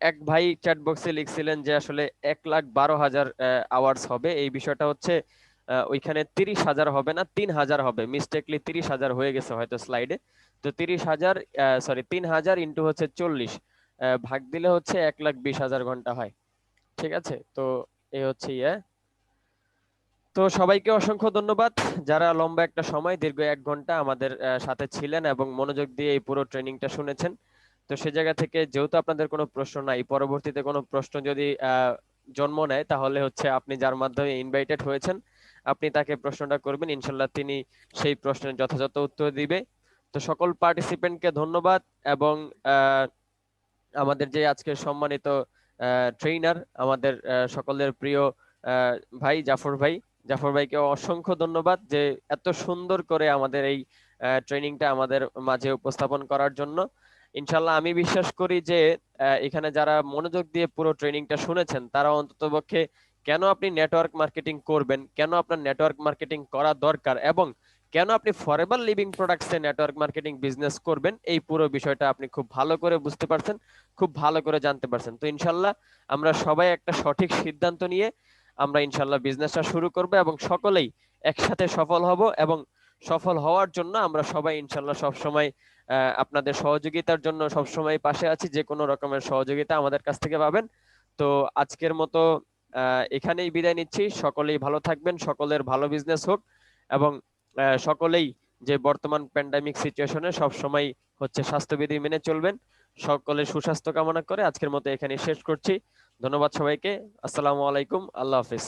এক ভাই চ্যাট বক্সে লিখছিলেন যে আসলে 1,12,000 আওয়ার্স হবে, এই বিষয়টা হচ্ছে ওইখানে 30,000 হবে না, 3,000 হবে, মিস্টেকলি 30,000 হয়ে গেছে হয়তো স্লাইডে। তো 30,000, সরি 3,000 ইন্টু হচ্ছে 40, ভাগ দিলে হচ্ছে 1,20,000 ঘন্টা হয়। ঠিক আছে, তো এই হচ্ছে ইয়ে। তো সবাইকে অসংখ্য ধন্যবাদ যারা লম্বা একটা সময়, দীর্ঘ 1 ঘন্টা আমাদের সাথে ছিলেন এবং মনোযোগ দিয়ে এই পুরো ট্রেনিংটা শুনেছেন। তো সে জায়গা থেকে যেহেতু আপনাদের কোনো প্রশ্ন নাই, পরবর্তীতে কোনো প্রশ্ন যদি জন্ম নেয়, তাহলে হচ্ছে আপনি যার মাধ্যমে ইনভাইটেড হয়েছেন, আপনি তাকে প্রশ্নটা করবেন, ইনশাল্লাহ তিনি সেই প্রশ্নের যথাযথ উত্তর দিবে। তো সকল পার্টিসিপেন্টকে ধন্যবাদ এবং আহ, আমাদের যে আজকের সম্মানিত ট্রেইনার, আমাদের সকলের প্রিয় আহ, ভাই জাফর ভাইকে অসংখ্য ধন্যবাদ যে এত সুন্দর করে আমাদের এই ট্রেনিংটা আমাদের মাঝে উপস্থাপন করার জন্য। ইনশাল্লাহ আমি বিশ্বাস করি যে এখানে যারা মনোযোগ দিয়ে পুরো ট্রেনিংটা শুনেছেন, তারা অন্ততপক্ষে কেন আপনি নেটওয়ার্ক মার্কেটিং করবেন, কেন আপনার নেটওয়ার্ক মার্কেটিং করা দরকার, এবং কেন আপনি ফরএভার লিভিং প্রোডাক্টসে নেটওয়ার্ক মার্কেটিং বিজনেস করবেন, এই পুরো বিষয়টা আপনি খুব ভালো করে বুঝতে পারছেন, খুব ভালো করে জানতে পারছেন। তো ইনশাল্লাহ আমরা সবাই একটা সঠিক সিদ্ধান্ত নিয়ে আমরা ইনশাল্লাহ বিজনেসটা শুরু করব এবং সকলেই একসাথে সফল হব, এবং সফল হওয়ার জন্য আমরা সবাই ইনশাল্লাহ সব সময় আপনাদের সহযোগিতার জন্য সব সময় পাশে আছি, যে কোনো রকমের সহযোগিতা আমাদের কাছ থেকে পাবেন। তো আজকের মতো এখানেই বিদায় নিচ্ছি। সকলেই ভালো থাকবেন, সকলের ভালো বিজনেস হোক, এবং সকলেই যে বর্তমান প্যান্ডামিক সিচুয়েশনে সব সময় হচ্ছে স্বাস্থ্যবিধি মেনে চলবেন। সকলের সুস্বাস্থ্য কামনা করে আজকের মতো এখানে শেষ করছি। ধন্যবাদ সবাইকে। আসসালামু আলাইকুম, আল্লাহ হাফিজ।